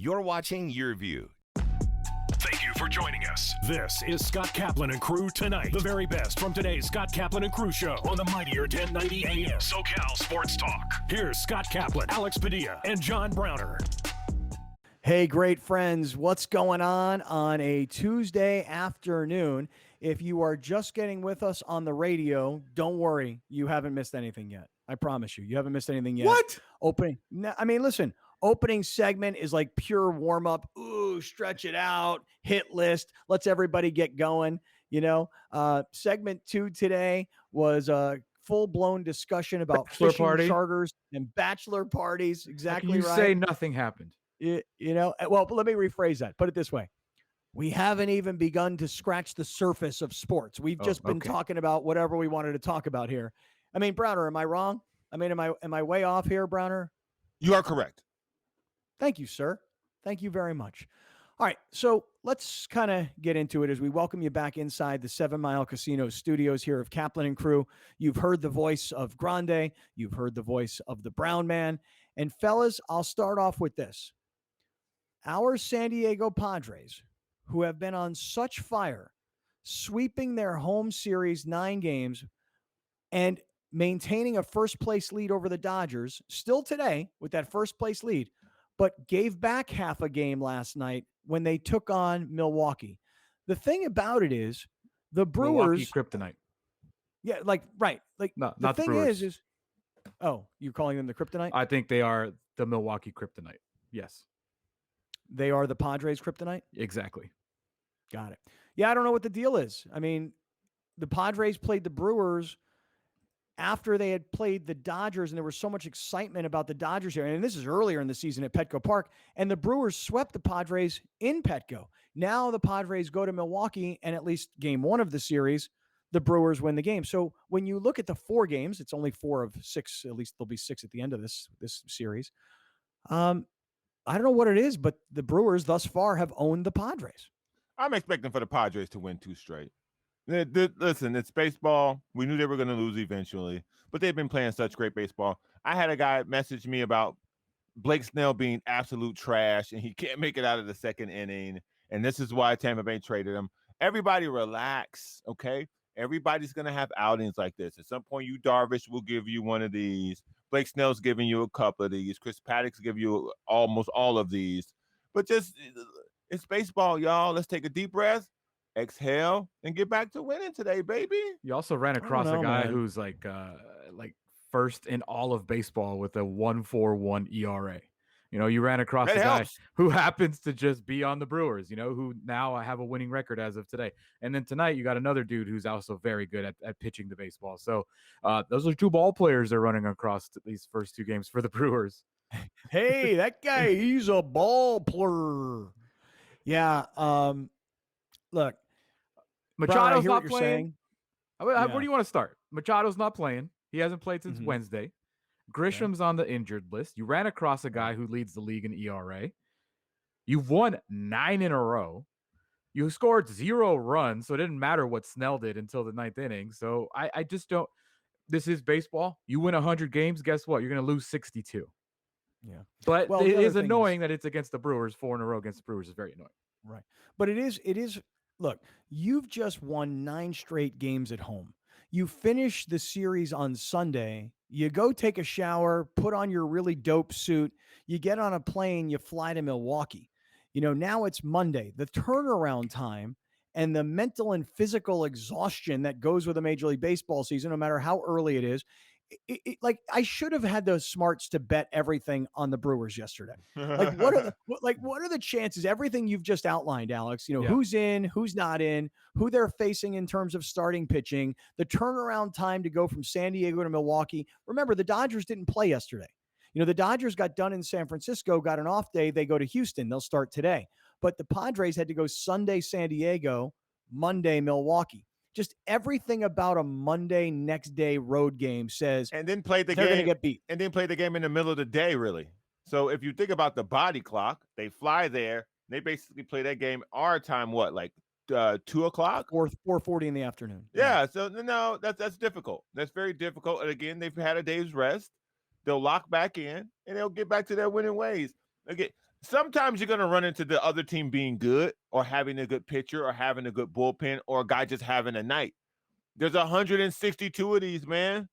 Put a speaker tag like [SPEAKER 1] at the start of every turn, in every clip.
[SPEAKER 1] You're watching Your View.
[SPEAKER 2] Thank you for joining us. This is Scott Kaplan and Crew Tonight. The very best from today's Scott Kaplan and Crew show on the mightier 1090 AM. SoCal Sports Talk. Here's Scott Kaplan, Alex Padilla, and John Browner.
[SPEAKER 3] Hey, great friends. What's going on a Tuesday afternoon? If you are just getting with us on the radio, don't worry. You haven't missed anything yet. I promise you. You haven't missed anything yet.
[SPEAKER 4] What?
[SPEAKER 3] Listen, opening segment is like pure warm up. Ooh, stretch it out, hit list. Let's everybody get going. Segment 2 today was a full-blown discussion about
[SPEAKER 4] Bachelor
[SPEAKER 3] fishing
[SPEAKER 4] party.
[SPEAKER 3] charters and bachelor parties. Exactly
[SPEAKER 4] You
[SPEAKER 3] right.
[SPEAKER 4] say nothing happened.
[SPEAKER 3] Well, let me rephrase that. Put it this way. We haven't even begun to scratch the surface of sports. We've just been talking about whatever we wanted to talk about here. I mean, Browner, am I wrong? Am I way off here, Browner?
[SPEAKER 5] You are correct.
[SPEAKER 3] Thank you, sir. Thank you very much. All right, so let's kind of get into it as we welcome you back inside the 7 Mile Casino studios here of Kaplan and Crew. You've heard the voice of Grande. You've heard the voice of the Brown Man. And fellas, I'll start off with this. Our San Diego Padres, who have been on such fire, sweeping their home series 9 games and maintaining a first-place lead over the Dodgers, still today with that first-place lead, but gave back half a game last night when they took on Milwaukee. The thing about it is the Brewers...
[SPEAKER 4] Milwaukee kryptonite.
[SPEAKER 3] Yeah, right.
[SPEAKER 4] No,
[SPEAKER 3] the
[SPEAKER 4] not
[SPEAKER 3] thing
[SPEAKER 4] the Brewers.
[SPEAKER 3] is... Oh, you're calling them the kryptonite?
[SPEAKER 4] I think they are the Milwaukee kryptonite. Yes.
[SPEAKER 3] They are the Padres kryptonite?
[SPEAKER 4] Exactly.
[SPEAKER 3] Got it. Yeah, I don't know what the deal is. I mean, the Padres played the Brewers after they had played the Dodgers, and there was so much excitement about the Dodgers here. And this is earlier in the season at Petco Park, and the Brewers swept the Padres in Petco. Now the Padres go to Milwaukee, and at least game 1 of the series, the Brewers win the game. So when you look at the 4 games, it's only 4 of 6. At least there'll be 6 at the end of this series. I don't know what it is, but the Brewers thus far have owned the Padres.
[SPEAKER 5] I'm expecting for the Padres to win 2 straight. Listen, it's baseball. We knew they were going to lose eventually, but they've been playing such great baseball. I had a guy message me about Blake Snell being absolute trash, and he can't make it out of the 2nd inning, and this is why Tampa Bay traded him. Everybody relax, okay? Everybody's going to have outings like this. At some point, you Darvish will give you one of these. Blake Snell's giving you a couple of these. Chris Paddock's give you almost all of these. But it's baseball, y'all. Let's take a deep breath, exhale, and get back to winning today, baby.
[SPEAKER 4] You also ran across a guy who's like first in all of baseball with a 1.41 ERA. You ran across a guy who happens to just be on the Brewers, who now have a winning record as of today. And then tonight you got another dude who's also very good at pitching the baseball. So those are 2 ball players they're running across these first 2 games for the Brewers.
[SPEAKER 3] Hey, that guy, he's a ball player. Yeah. Look,
[SPEAKER 4] Machado's
[SPEAKER 3] not
[SPEAKER 4] playing. Where do you want to start? Machado's not playing. He hasn't played since Wednesday. Grisham's on the injured list. You ran across a guy who leads the league in ERA. You've won 9 in a row. You scored 0 runs, so it didn't matter what Snell did until the 9th inning. So I just don't. This is baseball. You win 100 games, guess what? You're going to lose 62.
[SPEAKER 3] Yeah.
[SPEAKER 4] But it is annoying that it's against the Brewers. 4 in a row against the Brewers is very annoying.
[SPEAKER 3] Right. But it is. Look, you've just won 9 straight games at home. You finish the series on Sunday. You go take a shower, put on your really dope suit. You get on a plane, you fly to Milwaukee. Now it's Monday. The turnaround time and the mental and physical exhaustion that goes with a Major League Baseball season, no matter how early it is. I should have had those smarts to bet everything on the Brewers yesterday. What are the chances? Everything you've just outlined, Alex, who's in, who's not in, who they're facing in terms of starting pitching, the turnaround time to go from San Diego to Milwaukee. Remember, the Dodgers didn't play yesterday. The Dodgers got done in San Francisco, got an off day. They go to Houston. They'll start today. But the Padres had to go Sunday, San Diego, Monday, Milwaukee. Just everything about a Monday next day road game says,
[SPEAKER 5] and then play the
[SPEAKER 3] they're
[SPEAKER 5] game,
[SPEAKER 3] going to get beat,
[SPEAKER 5] and then play the game in the middle of the day. Really. So if you think about the body clock, they fly there. They basically play that game our time. What, like 2 o'clock
[SPEAKER 3] or 4:40 in the afternoon?
[SPEAKER 5] Yeah. So no, that's difficult. That's very difficult. And again, they've had a day's rest. They'll lock back in and they'll get back to their winning ways. Again, sometimes you're going to run into the other team being good or having a good pitcher or having a good bullpen or a guy just having a night. There's 162 of these, man.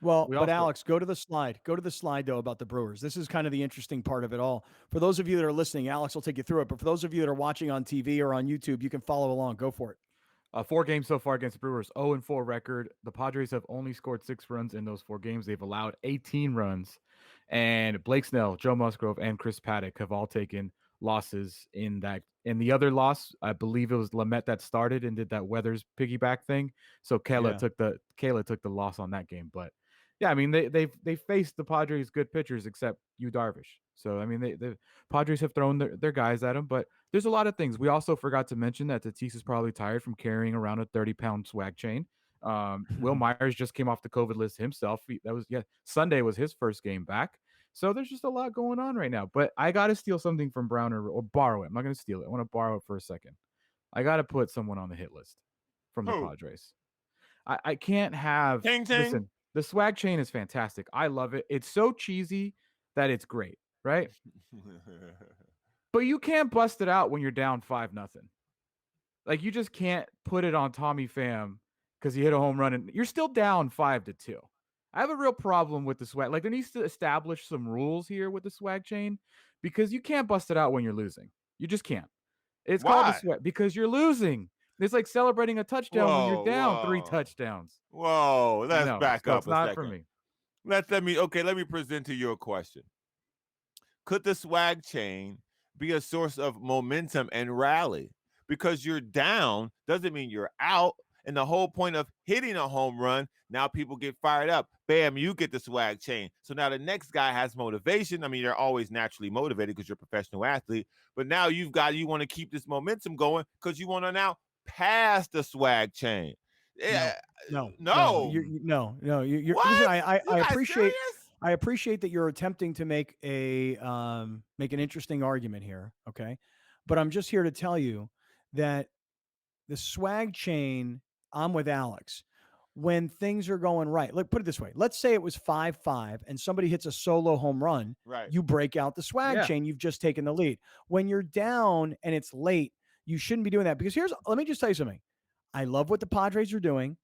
[SPEAKER 3] Well, but Alex, go to the slide. Go to the slide, though, about the Brewers. This is kind of the interesting part of it all. For those of you that are listening, Alex will take you through it. But for those of you that are watching on TV or on YouTube, you can follow along. Go for it.
[SPEAKER 4] 4 games so far against the Brewers, 0-4 record. The Padres have only scored 6 runs in those 4 games. They've allowed 18 runs. And Blake Snell, Joe Musgrove, and Chris Paddock have all taken losses in that. And the other loss, I believe it was Lamet that started and did that Weathers piggyback thing. So Kayla took the loss on that game. But yeah, I mean they faced the Padres good pitchers except Yu Darvish. So I mean the Padres have thrown their guys at them, but there's a lot of things. We also forgot to mention that Tatis is probably tired from carrying around a 30-pound swag chain. Will Myers just came off the COVID list himself. Sunday was his first game back. So there's just a lot going on right now. But I got to steal something from Browner or borrow it. I'm not going to steal it. I want to borrow it for a second. I got to put someone on the hit list from the Padres. I can't have.
[SPEAKER 5] Ting, ting.
[SPEAKER 4] Listen, the swag chain is fantastic. I love it. It's so cheesy that it's great, right? But you can't bust it out when you're down 5-0. Like you just can't put it on Tommy Pham because he hit a home run and you're still down 5-2. I have a real problem with the swag. Like there needs to establish some rules here with the swag chain because you can't bust it out when you're losing. You just can't. It's called the swag because you're losing. It's like celebrating a touchdown when you're down 3 touchdowns.
[SPEAKER 5] Whoa, let's back up
[SPEAKER 4] it's not
[SPEAKER 5] a second.
[SPEAKER 4] For me.
[SPEAKER 5] Let me present to you a question. Could the swag chain be a source of momentum and rally? Because you're down doesn't mean you're out. And the whole point of hitting a home run, now people get fired up. Bam, you get the swag chain. So now the next guy has motivation. I mean, they're always naturally motivated because you're a professional athlete. But now you want to keep this momentum going because you want to now pass the swag chain.
[SPEAKER 3] No.
[SPEAKER 5] What?
[SPEAKER 3] I appreciate that you're attempting to make an interesting argument here. Okay. But I'm just here to tell you that the swag chain, I'm with Alex. When things are going right, look, put it this way. Let's say it was 5-5 and somebody hits a solo home run.
[SPEAKER 5] Right.
[SPEAKER 3] You break out the swag chain. You've just taken the lead. When you're down and it's late, you shouldn't be doing that because let me just tell you something. I love what the Padres are doing.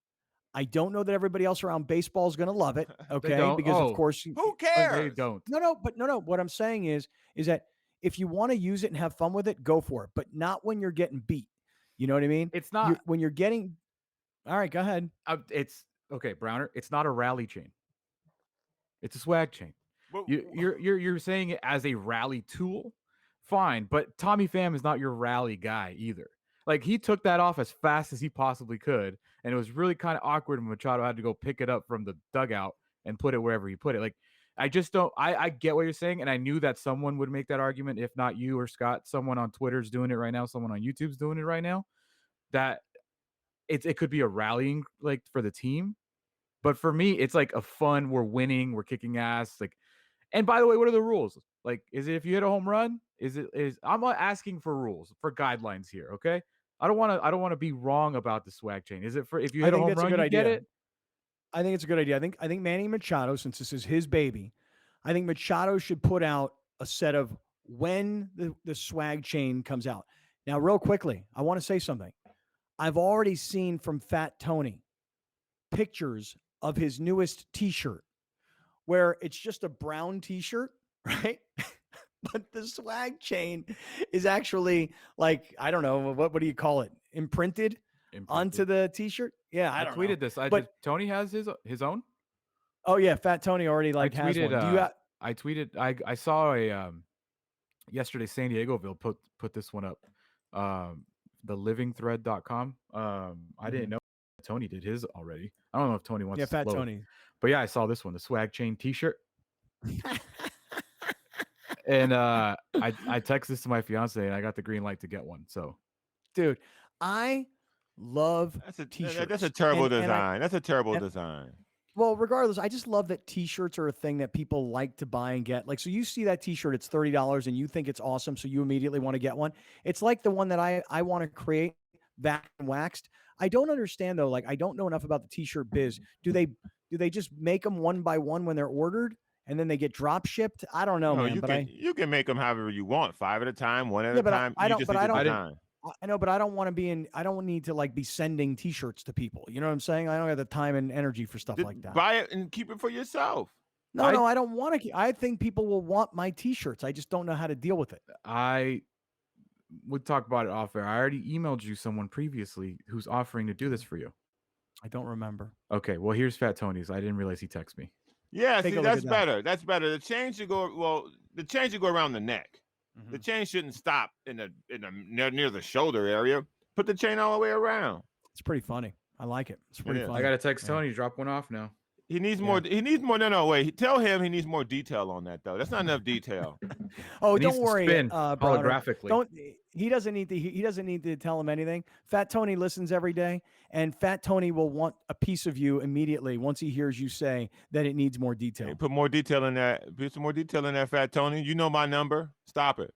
[SPEAKER 3] I don't know that everybody else around baseball is going to love it. Okay. Because of course,
[SPEAKER 5] who cares?
[SPEAKER 4] They don't.
[SPEAKER 3] No. What I'm saying is that if you want to use it and have fun with it, go for it, but not when you're getting beat. You know what I mean?
[SPEAKER 4] It's not
[SPEAKER 3] when you're getting. All right, go ahead.
[SPEAKER 4] It's okay, Browner. It's not a rally chain. It's a swag chain. You're saying it as a rally tool, fine. But Tommy Pham is not your rally guy either. Like he took that off as fast as he possibly could, and it was really kind of awkward when Machado had to go pick it up from the dugout and put it wherever he put it. Like I just don't. I get what you're saying, and I knew that someone would make that argument, if not you or Scott. Someone on Twitter's doing it right now. Someone on YouTube's doing it right now. That it could be a rallying like for the team, but for me, it's like a fun. We're winning. We're kicking ass. Like, and by the way, what are the rules? Like, is it if you hit a home run? I'm not asking for rules for guidelines here. Okay, I don't want to be wrong about the swag chain. Is it for if you hit a home run, you get it?
[SPEAKER 3] I think it's a good idea. I think Manny Machado, since this is his baby, I think Machado should put out a set of when the swag chain comes out. Now, real quickly, I want to say something. I've already seen from Fat Tony pictures of his newest T-shirt where it's just a brown T-shirt, right? But the swag chain is actually like, I don't know, what do you call it? Imprinted onto the T-shirt? Yeah, I
[SPEAKER 4] tweeted this. Tony has his own?
[SPEAKER 3] Oh yeah, Fat Tony already has one.
[SPEAKER 4] I tweeted. I saw a yesterday. San Diegoville put this one up. thelivingthread.com. I didn't know Tony did his already. I don't know if Tony wants to
[SPEAKER 3] Fat Tony.
[SPEAKER 4] But yeah, I saw this one, the swag chain T-shirt. And I texted this to my fiance and I got the green light to get one. So
[SPEAKER 3] dude, I love T-shirts.
[SPEAKER 5] That's a terrible design. That's a terrible design.
[SPEAKER 3] Well, regardless, I just love that T-shirts are a thing that people like to buy and get. Like, so you see that T-shirt, it's $30 and you think it's awesome. So you immediately want to get one. It's like the one that I want to create, vacuum waxed. I don't understand though. Like, I don't know enough about the T-shirt biz. Do they just make them one by one when they're ordered? and then they get drop shipped. I don't know,
[SPEAKER 5] No,
[SPEAKER 3] man.
[SPEAKER 5] you can make them however you want, 5 at a time, 1 at a time.
[SPEAKER 3] I don't want to be in. I don't need to like be sending T-shirts to people. You know what I'm saying? I don't have the time and energy for stuff like that.
[SPEAKER 5] Buy it and keep it for yourself.
[SPEAKER 3] No, I don't want to. I think people will want my T-shirts. I just don't know how to deal with it.
[SPEAKER 4] I would talk about it off air. I already emailed you someone previously who's offering to do this for you.
[SPEAKER 3] I don't remember.
[SPEAKER 4] Okay, well, here's Fat Tony's. I didn't realize he texted me.
[SPEAKER 5] Yeah, see, that's better. That's better. The chain should go. Well, the chain should go around the neck. Mm-hmm. The chain shouldn't stop in the near the shoulder area. Put the chain all the way around.
[SPEAKER 3] It's pretty funny. I like it. It's pretty funny.
[SPEAKER 4] I got to text Tony. Drop one off now.
[SPEAKER 5] He needs more. He needs more. No, wait. Tell him he needs more detail on that, though. That's not enough detail.
[SPEAKER 3] Oh, don't worry.
[SPEAKER 4] Holographically.
[SPEAKER 3] He doesn't need to tell him anything. Fat Tony listens every day, and Fat Tony will want a piece of you immediately once he hears you say that it needs more detail.
[SPEAKER 5] Hey, put more detail in that. Put some more detail in that, Fat Tony. You know my number. Stop it.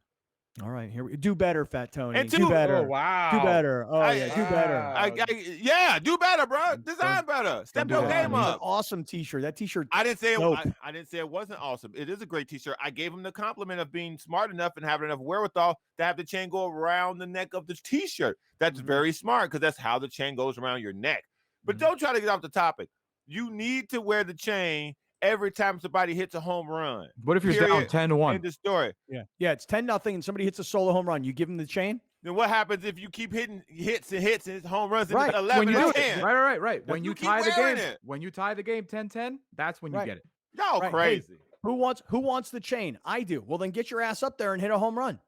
[SPEAKER 3] All right, here we do better, Fat Tony.
[SPEAKER 5] And
[SPEAKER 3] do better.
[SPEAKER 4] Oh, wow.
[SPEAKER 3] Do better. Oh, do better.
[SPEAKER 5] Do better, bro. Design better. Step your game up.
[SPEAKER 3] An awesome T-shirt. That T-shirt.
[SPEAKER 5] I didn't say it wasn't awesome. It is a great T-shirt. I gave him the compliment of being smart enough and having enough wherewithal to have the chain go around the neck of the T-shirt. That's very smart because that's how the chain goes around your neck. But don't try to get off the topic. You need to wear the chain every time somebody hits a home run.
[SPEAKER 4] What if you're down 10-1?
[SPEAKER 5] In the story.
[SPEAKER 3] Yeah, it's 10-0 and somebody hits a solo home run. You give them the chain?
[SPEAKER 5] Then what happens if you keep hitting hits and home runs
[SPEAKER 3] right.
[SPEAKER 5] in 11 and 10?
[SPEAKER 4] Right. When you tie the game 10-10, that's when you get it.
[SPEAKER 5] Y'all crazy.
[SPEAKER 3] Hey, who wants the chain? I do. Well, then get your ass up there and hit a home run.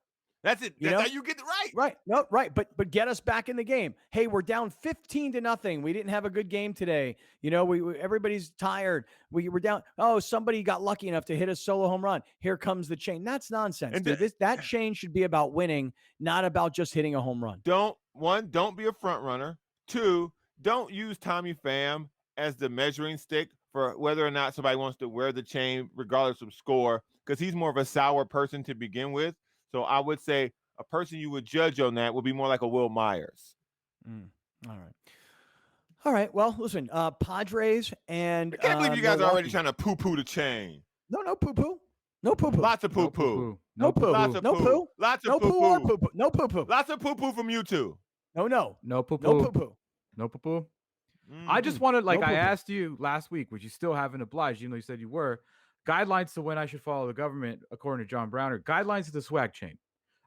[SPEAKER 5] That's it. That's how you get it right.
[SPEAKER 3] Right. No, right. But get us back in the game. Hey, we're down 15-0. We didn't have a good game today. Everybody's tired. We're down. Oh, somebody got lucky enough to hit a solo home run. Here comes the chain. That's nonsense. That chain should be about winning, not about just hitting a home run.
[SPEAKER 5] Don't be a front runner. 2, don't use Tommy Pham as the measuring stick for whether or not somebody wants to wear the chain regardless of score, because he's more of a sour person to begin with. So I would say a person you would judge on that would be more like a Will Myers.
[SPEAKER 3] All right. Well, listen, Padres and
[SPEAKER 5] I can't believe you guys are already trying to poo-poo the chain.
[SPEAKER 3] No poo-poo. No poo-poo.
[SPEAKER 5] Lots of poo-poo.
[SPEAKER 3] No poo.
[SPEAKER 5] Lots of
[SPEAKER 3] no
[SPEAKER 5] poo. Lots of poo-poo.
[SPEAKER 3] No poo-poo.
[SPEAKER 5] Lots of poo-poo from you two.
[SPEAKER 3] No poo-poo.
[SPEAKER 4] No poo-poo. I just wanted, I asked you last week, which you still haven't obliged, even though you said you were, guidelines to when I should follow the government, according to John Browner, guidelines to the swag chain.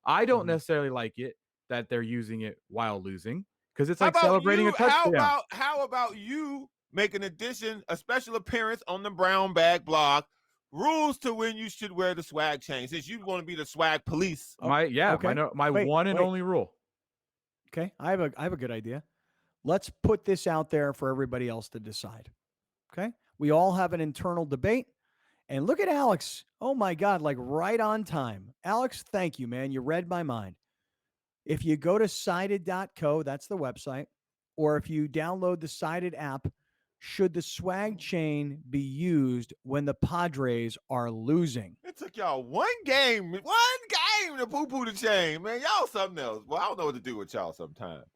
[SPEAKER 4] I don't necessarily like it that they're using it while losing, because it's like celebrating a touchdown.
[SPEAKER 5] How about you make an addition, a special appearance on the Brown Bag blog, rules to when you should wear the swag chain, since you want to be the swag police.
[SPEAKER 4] My one and only rule.
[SPEAKER 3] Okay, I have a good idea. Let's put this out there for everybody else to decide. Okay, we all have an internal debate. And look at Alex. Oh, my God, right on time. Alex, thank you, man. You read my mind. If you go to sided.co, that's the website, or if you download the Sided app, should the swag chain be used when the Padres are losing?
[SPEAKER 5] It took y'all one game to poo-poo the chain, man. Y'all something else. Well, I don't know what to do with y'all sometimes.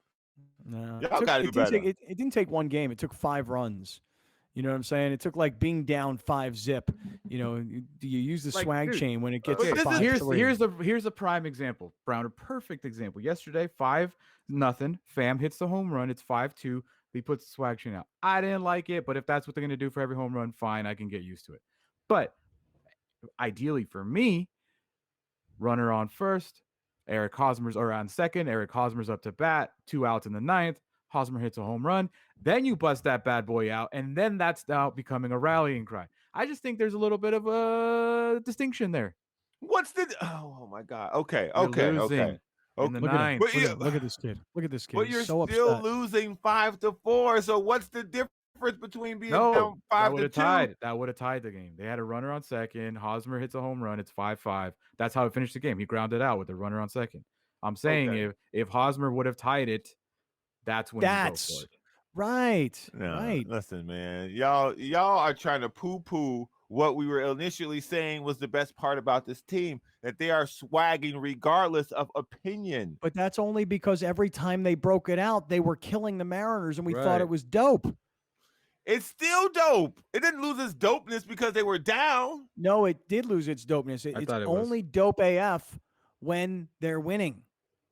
[SPEAKER 3] No,
[SPEAKER 5] y'all got to do better.
[SPEAKER 3] It didn't take one game. It took 5 runs. You know what I'm saying? It took being down 5-zip. Do you use the swag chain when it gets to 5-3?
[SPEAKER 4] Here's a prime example, Browner. Perfect example. Yesterday, 5-0. Pham hits the home run. It's 5-2. He puts the swag chain out. I didn't like it, but if that's what they're going to do for every home run, fine. I can get used to it. But ideally for me, runner on first, Eric Hosmer's on second. Eric Hosmer's up to bat. 2 outs in the 9th. Hosmer hits a home run, then you bust that bad boy out, and then that's now becoming a rallying cry. I just think there's a little bit of a distinction there.
[SPEAKER 5] Oh my God. Okay.
[SPEAKER 3] Look at this kid.
[SPEAKER 5] But you're
[SPEAKER 3] so
[SPEAKER 5] still
[SPEAKER 3] upset.
[SPEAKER 5] losing 5-4. So what's the difference between being down 5-2?
[SPEAKER 4] That would have tied the game. They had a runner on second. Hosmer hits a home run. It's 5-5. That's how it finished the game. He grounded out with the runner on second. I'm saying if Hosmer would have tied it, that's when you go for it.
[SPEAKER 3] Right.
[SPEAKER 5] No,
[SPEAKER 3] right.
[SPEAKER 5] Listen, man. Y'all are trying to poo-poo what we were initially saying was the best part about this team, that they are swagging regardless of opinion.
[SPEAKER 3] But that's only because every time they broke it out, they were killing the Mariners, and we thought it was dope.
[SPEAKER 5] It's still dope. It didn't lose its dopeness because they were down.
[SPEAKER 3] No, it did lose its dopeness. It's only dope AF when they're winning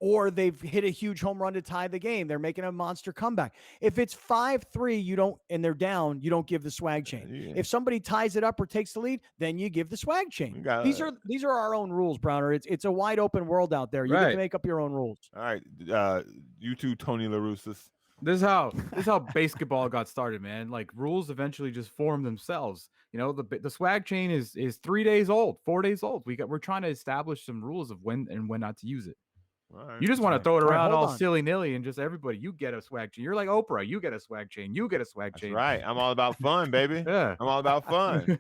[SPEAKER 3] or they've hit a huge home run to tie the game. They're making a monster comeback. If it's 5-3, and they're down, you don't give the swag chain. Yeah. If somebody ties it up or takes the lead, then you give the swag chain. These are our own rules, Browner. It's a wide open world out there. You get to make up your own rules.
[SPEAKER 5] All right. You too, Tony La Russa.
[SPEAKER 4] This is how basketball got started, man. Like rules eventually just form themselves. The swag chain is 3 days old, 4 days old. We're trying to establish some rules of when and when not to use it. Right, you just want to throw it around all silly-nilly and just everybody, you get a swag chain. You're like Oprah, you get a swag chain. You get a swag chain.
[SPEAKER 5] Right. I'm all about fun, baby. Yeah. I'm all about fun.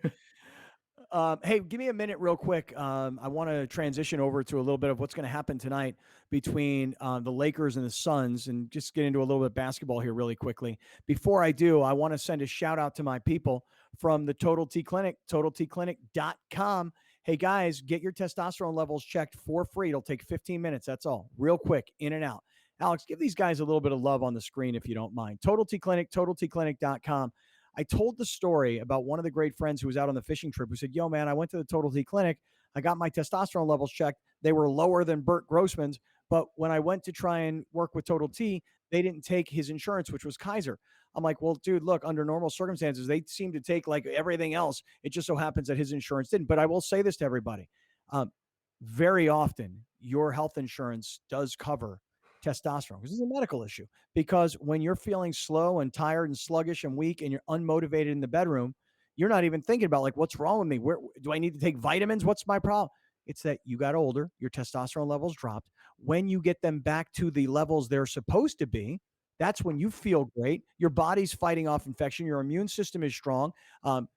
[SPEAKER 3] Hey, give me a minute real quick. I want to transition over to a little bit of what's going to happen tonight between the Lakers and the Suns and just get into a little bit of basketball here really quickly. Before I do, I want to send a shout out to my people from the Total T Clinic, TotalTClinic.com. Hey, guys, get your testosterone levels checked for free. It'll take 15 minutes. That's all. Real quick, in and out. Alex, give these guys a little bit of love on the screen if you don't mind. Total T Clinic, TotalTClinic.com. I told the story about one of the great friends who was out on the fishing trip who said, yo, man, I went to the Total T Clinic. I got my testosterone levels checked. They were lower than Bert Grossman's. But when I went to try and work with Total T, they didn't take his insurance, which was Kaiser. I'm like, well, dude, look, under normal circumstances, they seem to take like everything else. It just so happens that his insurance didn't. But I will say this to everybody. Very often, your health insurance does cover testosterone. This is a medical issue because when you're feeling slow and tired and sluggish and weak and you're unmotivated in the bedroom, you're not even thinking about like, what's wrong with me? Where do I need to take vitamins? What's my problem? It's that you got older, your testosterone levels dropped. When you get them back to the levels they're supposed to be, that's when you feel great. Your body's fighting off infection. Your immune system is strong.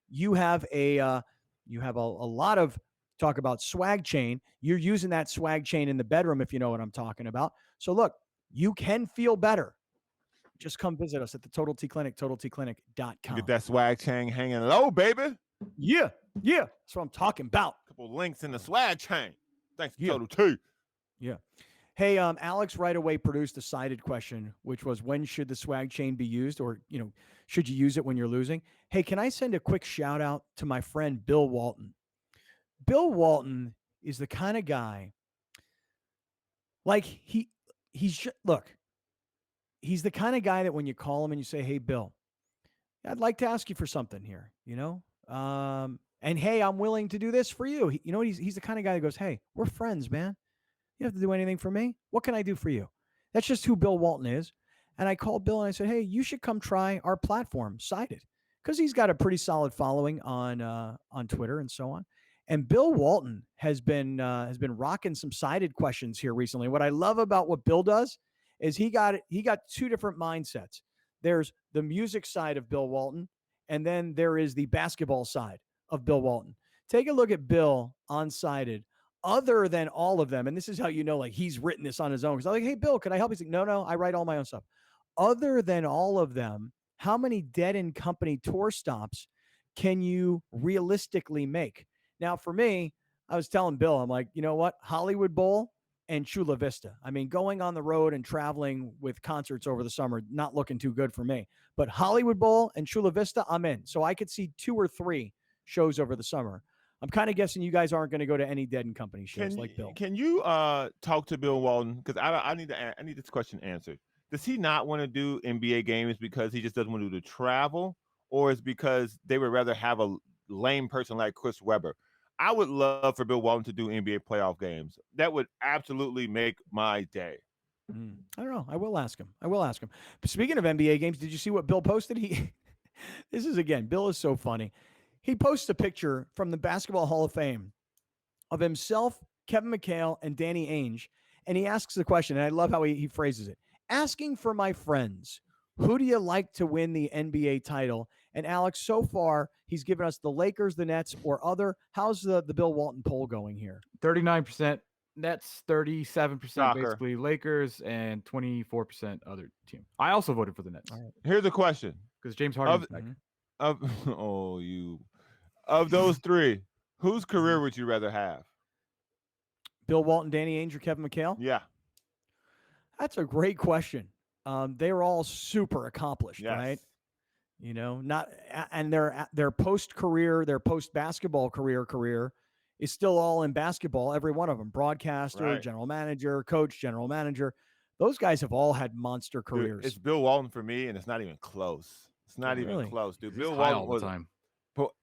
[SPEAKER 3] You have a lot of talk about swag chain. You're using that swag chain in the bedroom, if you know what I'm talking about. So look, you can feel better. Just come visit us at the Total T Clinic, TotalTClinic.com.
[SPEAKER 5] Get that swag chain hanging low, baby.
[SPEAKER 3] Yeah. That's what I'm talking about.
[SPEAKER 5] A couple links in the swag chain. Thanks to Total T.
[SPEAKER 3] Yeah. Hey, Alex right away produced a sided question, which was when should the swag chain be used, or should you use it when you're losing? Hey, can I send a quick shout out to my friend Bill Walton? Bill Walton is the kind of guy, like he's the kind of guy that when you call him and you say, hey, Bill, I'd like to ask you for something here, and hey, I'm willing to do this for you. He's the kind of guy that goes, hey, we're friends, man. You don't have to do anything for me. What can I do for you? That's just who Bill Walton is. And I called Bill and I said, hey, you should come try our platform, Sided, because he's got a pretty solid following on Twitter and so on. And Bill Walton has been rocking some Sided questions here recently. What I love about what Bill does is he got two different mindsets. There's the music side of Bill Walton, and then there is the basketball side of Bill Walton. Take a look at Bill on Sided. Other than all of them, and this is how like he's written this on his own. Because I'm like, hey, Bill, could I help? He's like, no, I write all my own stuff. Other than all of them, how many Dead & Company tour stops can you realistically make? Now, for me, I was telling Bill, I'm like, you know what? Hollywood Bowl and Chula Vista. I mean, going on the road and traveling with concerts over the summer, not looking too good for me. But Hollywood Bowl and Chula Vista, I'm in. So I could see 2 or 3 shows over the summer. I'm kind of guessing you guys aren't going to go to any Dead & Company shows like Bill.
[SPEAKER 5] Can you talk to Bill Walton? Because I need this question answered. Does he not want to do NBA games because he just doesn't want to do the travel, or is because they would rather have a lame person like Chris Webber? I would love for Bill Walton to do NBA playoff games. That would absolutely make my day.
[SPEAKER 3] I don't know. I will ask him. But speaking of NBA games, did you see what Bill posted? Bill is so funny. He posts a picture from the Basketball Hall of Fame of himself, Kevin McHale, and Danny Ainge. And he asks the question, and I love how he phrases it. Asking for my friends, who do you like to win the NBA title? And Alex, so far, he's given us the Lakers, the Nets, or other. How's the Bill Walton poll going here?
[SPEAKER 4] 39% Nets, 37% basically Lakers, and 24% other team. I also voted for the Nets.
[SPEAKER 5] Right. Here's a question.
[SPEAKER 4] Because James Harden's back.
[SPEAKER 5] Of those 3, whose career would you rather have?
[SPEAKER 3] Bill Walton, Danny Ainge, or Kevin McHale?
[SPEAKER 5] Yeah.
[SPEAKER 3] That's a great question. They're all super accomplished, right? not, and their post-career, their post-basketball career is still all in basketball. Every one of them, broadcaster,
[SPEAKER 5] Right.
[SPEAKER 3] general manager, coach, general manager. Those guys have all had monster careers.
[SPEAKER 5] Dude, it's Bill Walton for me, and it's not even close. It's not even
[SPEAKER 3] Really?
[SPEAKER 5] close, dude.
[SPEAKER 4] He's
[SPEAKER 5] Bill
[SPEAKER 4] high
[SPEAKER 5] Walton
[SPEAKER 4] all
[SPEAKER 5] was
[SPEAKER 4] the time.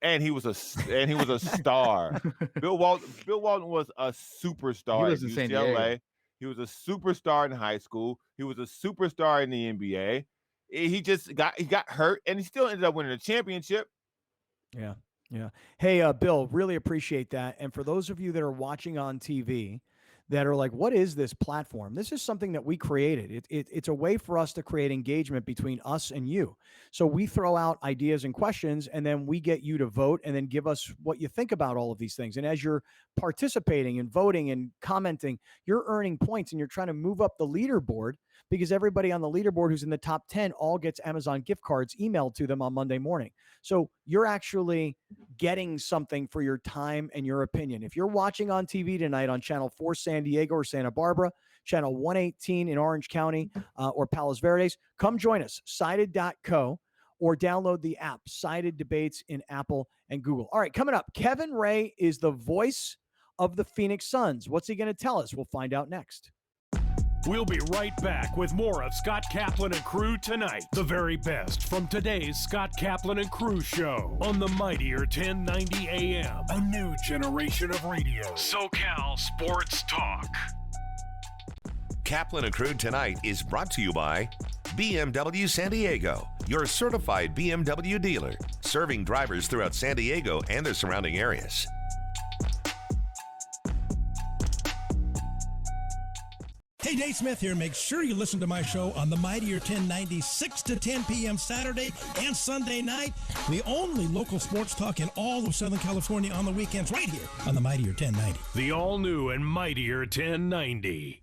[SPEAKER 5] and he was a star. Bill Walton was a superstar.
[SPEAKER 4] He lives
[SPEAKER 5] at
[SPEAKER 4] in San
[SPEAKER 5] UCLA.
[SPEAKER 4] Diego.
[SPEAKER 5] He was a superstar in high school. He was a superstar in the NBA. He got hurt, and he still ended up winning a championship.
[SPEAKER 3] Yeah. Hey, Bill, really appreciate that. And for those of you that are watching on TV that are like, what is this platform? This is something that we created. It's a way for us to create engagement between us and you. So we throw out ideas and questions, and then we get you to vote and then give us what you think about all of these things. And as you're participating and voting and commenting, you're earning points and you're trying to move up the leaderboard, because everybody on the leaderboard who's in the top 10 all gets Amazon gift cards emailed to them on Monday morning. So you're actually getting something for your time and your opinion. If you're watching on TV tonight on Channel 4 San Diego or Santa Barbara, Channel 118 in Orange County or Palos Verdes, come join us, sided.co, or download the app, Sided Debates in Apple and Google. All right, coming up, Kevin Ray is the voice of the Phoenix Suns. What's he going to tell us? We'll find out next.
[SPEAKER 2] We'll be right back with more of Scott Kaplan and Crew tonight. The very best from today's Scott Kaplan and Crew show on the mightier 1090 AM. A new generation of radio. SoCal Sports Talk.
[SPEAKER 1] Kaplan and Crew tonight is brought to you by BMW San Diego, your certified BMW dealer, serving drivers throughout San Diego and the surrounding areas.
[SPEAKER 6] Hey, Dave Smith here. Make sure you listen to my show on the Mightier 1090, 6 to 10 p.m. Saturday and Sunday night. The only local sports talk in all of Southern California on the weekends, right here on the Mightier 1090.
[SPEAKER 2] The all-new and mightier 1090.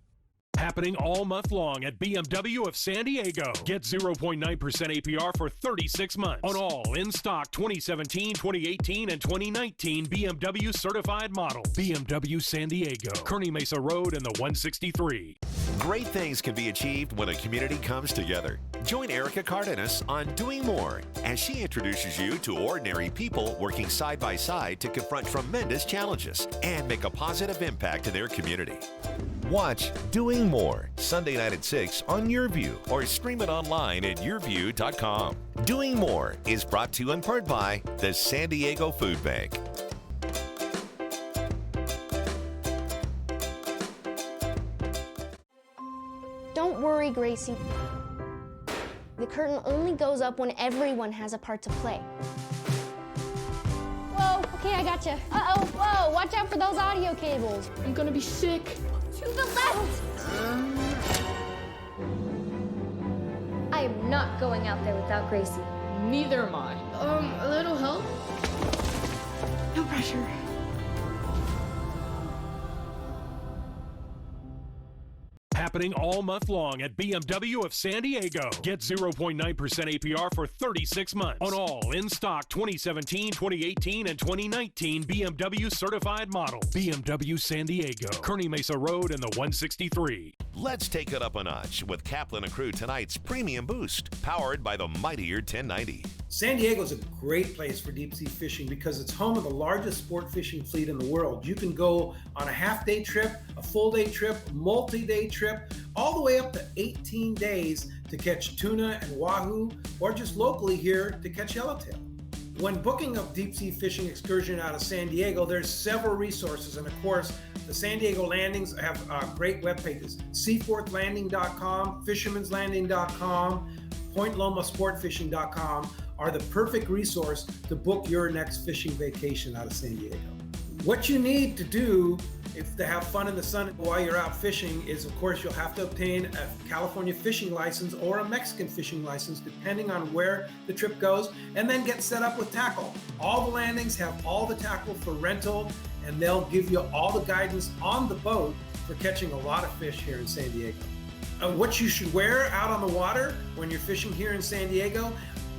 [SPEAKER 2] Happening all month long at BMW of San Diego. Get 0.9% APR for 36 months on all in-stock 2017, 2018, and 2019 BMW certified models. BMW San Diego, Kearney Mesa Road and the 163.
[SPEAKER 1] Great things can be achieved when a community comes together. Join Erica Cardenas on Doing More as she introduces you to ordinary people working side by side to confront tremendous challenges and make a positive impact in their community. Watch Doing More Sunday night at 6 on YourView or stream it online at yourview.com. Doing More is brought to you in part by the San Diego Food Bank.
[SPEAKER 7] Don't worry, Gracie. The curtain only goes up when everyone has a part to play. Whoa, okay, I gotcha. Uh-oh, whoa, watch out for those audio cables.
[SPEAKER 8] I'm gonna be sick.
[SPEAKER 7] To the left! I am not going out there without Gracie.
[SPEAKER 8] Neither am I. A little help?
[SPEAKER 7] No pressure.
[SPEAKER 2] Happening all month long at BMW of San Diego. Get 0.9% APR for 36 months on all in-stock 2017, 2018, and 2019 BMW certified models. BMW San Diego, Kearney Mesa Road and the 163.
[SPEAKER 1] Let's take it up a notch with Kaplan and Crew tonight's Premium Boost, powered by the mightier 1090.
[SPEAKER 9] San Diego is a great place for deep sea fishing because it's home of the largest sport fishing fleet in the world. You can go on a half-day trip, a full-day trip, multi-day trip, all the way up to 18 days to catch tuna and wahoo, or just locally here to catch yellowtail. When booking a deep sea fishing excursion out of San Diego, there's several resources, and of course, the San Diego landings have great web pages. Seaforthlanding.com, fishermanslanding.com, PointLomaSportFishing.com are the perfect resource to book your next fishing vacation out of San Diego. What you need to do if to have fun in the sun while you're out fishing is, of course, you'll have to obtain a California fishing license or a Mexican fishing license, depending on where the trip goes, and then get set up with tackle. All the landings have all the tackle for rental, and they'll give you all the guidance on the boat for catching a lot of fish here in San Diego. What you should wear out on the water when you're fishing here in San Diego,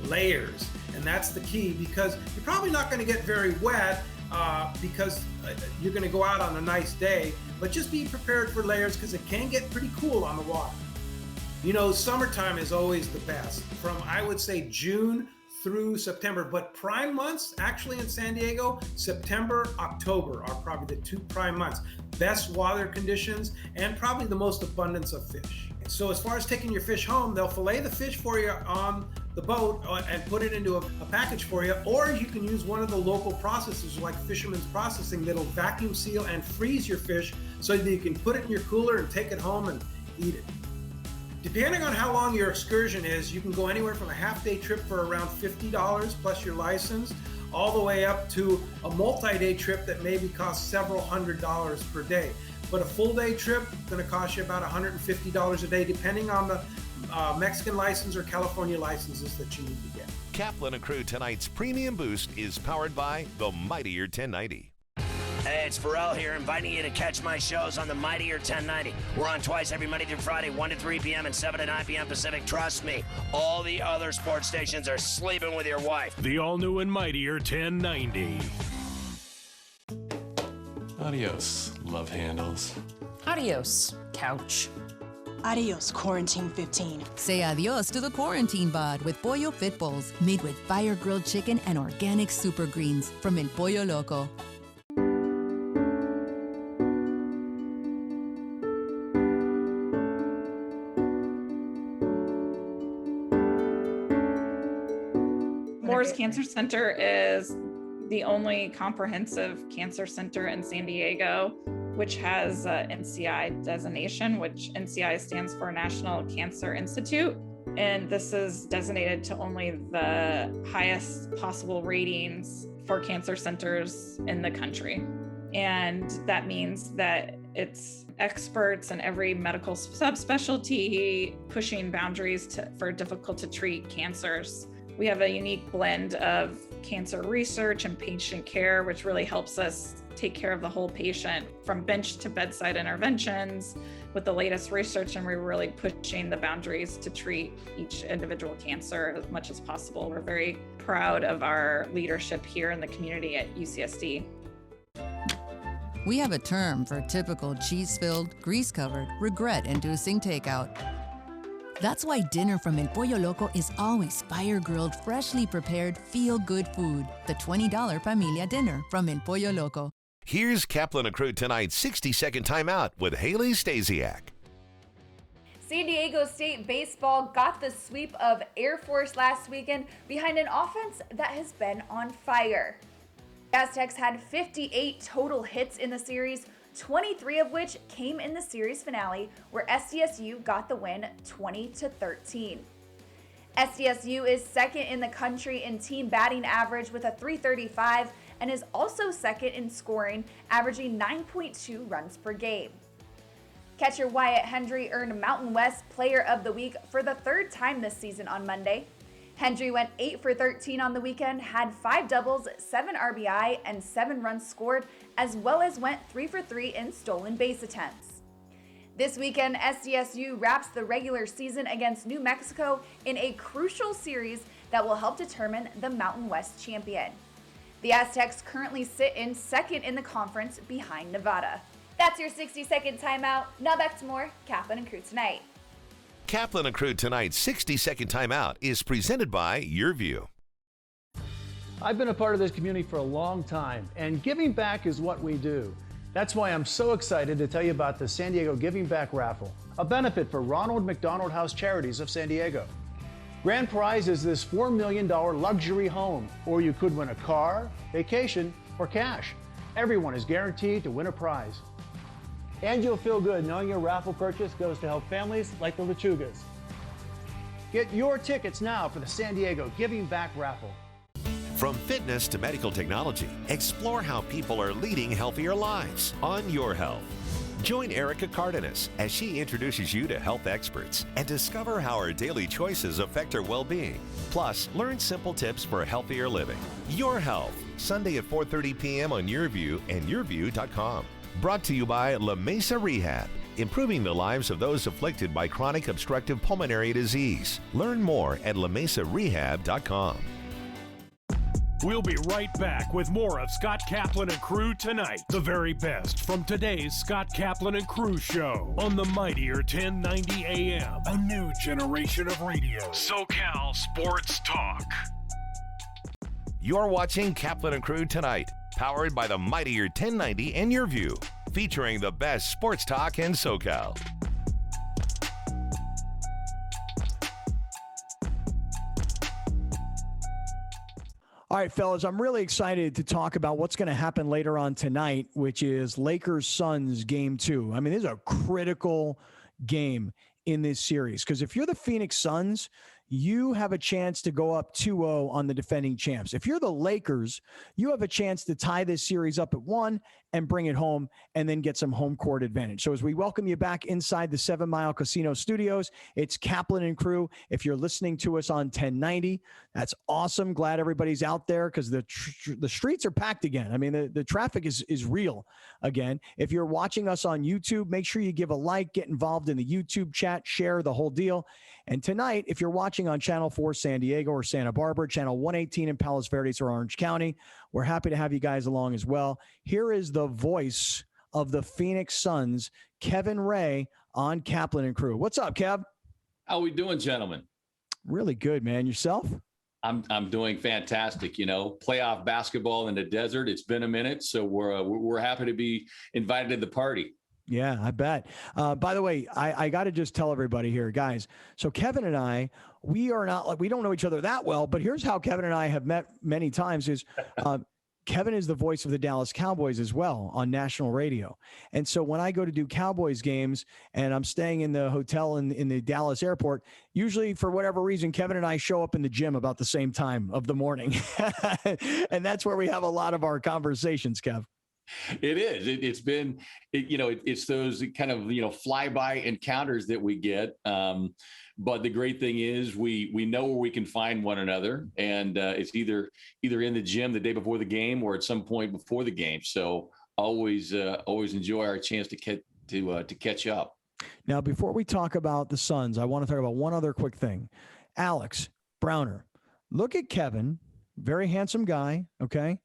[SPEAKER 9] layers. And that's the key, because you're probably not going to get very wet because you're going to go out on a nice day, but just be prepared for layers because it can get pretty cool on the water. You know, summertime is always the best. From, I would say, June through September. But prime months, actually in San Diego, September, October are probably the 2 prime months. Best water conditions and probably the most abundance of fish. So as far as taking your fish home, they'll fillet the fish for you on the boat and put it into a package for you, or you can use one of the local processors like Fisherman's Processing that'll vacuum seal and freeze your fish so that you can put it in your cooler and take it home and eat it. Depending on how long your excursion is, you can go anywhere from a half-day trip for around $50 plus your license, all the way up to a multi-day trip that maybe costs several $100s per day. But a full-day trip is going to cost you about $150 a day, depending on the Mexican license or California licenses that you need to get.
[SPEAKER 1] Kaplan and Crew tonight's premium boost is powered by the Mightier 1090.
[SPEAKER 10] Hey, it's Pharrell here, inviting you to catch my shows on the Mightier 1090. We're on twice every Monday through Friday, 1 to 3 p.m. and 7 to 9 p.m. Pacific. Trust me, all the other sports stations are sleeping with your wife.
[SPEAKER 2] The all-new and Mightier 1090.
[SPEAKER 11] Adios, love handles.
[SPEAKER 12] Adios, couch.
[SPEAKER 13] Adios, Quarantine 15.
[SPEAKER 14] Say adios to the quarantine bod with Pollo Fit Bowls, made with fire-grilled chicken and organic super greens from El Pollo Loco.
[SPEAKER 15] Brewers Cancer Center is the only comprehensive cancer center in San Diego, which has NCI designation, which NCI stands for National Cancer Institute. And this is designated to only the highest possible ratings for cancer centers in the country. And that means that it's experts in every medical subspecialty pushing boundaries for difficult to treat cancers. We have a unique blend of cancer research and patient care, which really helps us take care of the whole patient from bench to bedside interventions with the latest research, and we're really pushing the boundaries to treat each individual cancer as much as possible. We're very proud of our leadership here in the community at UCSD.
[SPEAKER 14] We have a term for typical cheese-filled, grease-covered, regret-inducing takeout. That's why dinner from El Pollo Loco is always fire-grilled, freshly prepared, feel-good food. The $20 Familia Dinner from El Pollo Loco.
[SPEAKER 1] Here's Kaplan and Crew tonight's 60-second timeout with Haley Stasiak.
[SPEAKER 16] San Diego State baseball got the sweep of Air Force last weekend behind an offense that has been on fire. The Aztecs had 58 total hits in the series, 23 of which came in the series finale, where SDSU got the win 20-13. SDSU is second in the country in team batting average with a .335 and is also second in scoring, averaging 9.2 runs per game. Catcher Wyatt Hendry earned Mountain West Player of the Week for the third time this season on Monday. Hendry went 8 for 13 on the weekend, had 5 doubles, 7 RBI, and 7 runs scored, as well as went 3 for 3 in stolen base attempts. This weekend, SDSU wraps the regular season against New Mexico in a crucial series that will help determine the Mountain West champion. The Aztecs currently sit in second in the conference behind Nevada. That's your 60-second timeout. Now back to more Kaplan and Crew tonight.
[SPEAKER 1] Kaplan and Crew tonight's 60-second timeout is presented by Your View.
[SPEAKER 17] I've been a part of this community for a long time, and giving back is what we do. That's why I'm so excited to tell you about the San Diego Giving Back Raffle, a benefit for Ronald McDonald House Charities of San Diego. Grand prize is this $4 million luxury home, or you could win a car, vacation, or cash. Everyone is guaranteed to win a prize. And you'll feel good knowing your raffle purchase goes to help families like the Lechugas. Get your tickets now for the San Diego Giving Back Raffle.
[SPEAKER 1] From fitness to medical technology, explore how people are leading healthier lives on Your Health. Join Erica Cardenas as she introduces you to health experts and discover how our daily choices affect our well-being. Plus, learn simple tips for healthier living. Your Health, Sunday at 4:30 p.m. on YourView and YourView.com. Brought to you by La Mesa Rehab, improving the lives of those afflicted by chronic obstructive pulmonary disease. Learn more at lamesarehab.com.
[SPEAKER 2] We'll be right back with more of Scott Kaplan and Crew tonight. The very best from today's Scott Kaplan and Crew show on the Mightier 1090 AM. A new generation of radio. SoCal Sports Talk.
[SPEAKER 1] You're watching Kaplan and Crew Tonight, powered by the mightier 1090 in your view, featuring the best sports talk in SoCal.
[SPEAKER 3] All right, fellas, I'm really excited to talk about what's going to happen later on tonight, which is Lakers-Suns Game 2. I mean, this is a critical game in this series because if you're the Phoenix Suns, you have a chance to go up 2-0 on the defending champs. If you're the Lakers, you have a chance to tie this series up at 1 and bring it home and then get some home court advantage. So as we welcome you back inside the 7 Mile Casino Studios, it's Kaplan and Crew. If you're listening to us on 1090, that's awesome. Glad everybody's out there because the streets are packed again. I mean, the traffic is real again. If you're watching us on YouTube, make sure you give a like, get involved in the YouTube chat, share the whole deal. And tonight, if you're watching on Channel 4 San Diego or Santa Barbara, Channel 118 in Palos Verdes or Orange County, we're happy to have you guys along as well. Here is the voice of the Phoenix Suns, Kevin Ray, on Kaplan and Crew. What's up, Kev?
[SPEAKER 18] How we doing, gentlemen?
[SPEAKER 3] Really good, man. Yourself?
[SPEAKER 18] I'm doing fantastic. You know, playoff basketball in the desert. It's been a minute, so we're happy to be invited to the party.
[SPEAKER 3] Yeah, I bet. By the way, I got to just tell everybody here, guys. So Kevin and I, we don't know each other that well, but here's how Kevin and I have met many times is Kevin is the voice of the Dallas Cowboys as well on national radio. And so when I go to do Cowboys games and I'm staying in the hotel in the Dallas airport, usually for whatever reason, Kevin and I show up in the gym about the same time of the morning. And that's where we have a lot of our conversations, Kev.
[SPEAKER 18] It is. It's those kind of, flyby encounters that we get. But the great thing is we know where we can find one another, and it's either in the gym the day before the game or at some point before the game. So always enjoy our chance to catch up.
[SPEAKER 3] Now, before we talk about the Suns, I want to talk about one other quick thing. Alex Browner, look at Kevin, very handsome guy. Okay.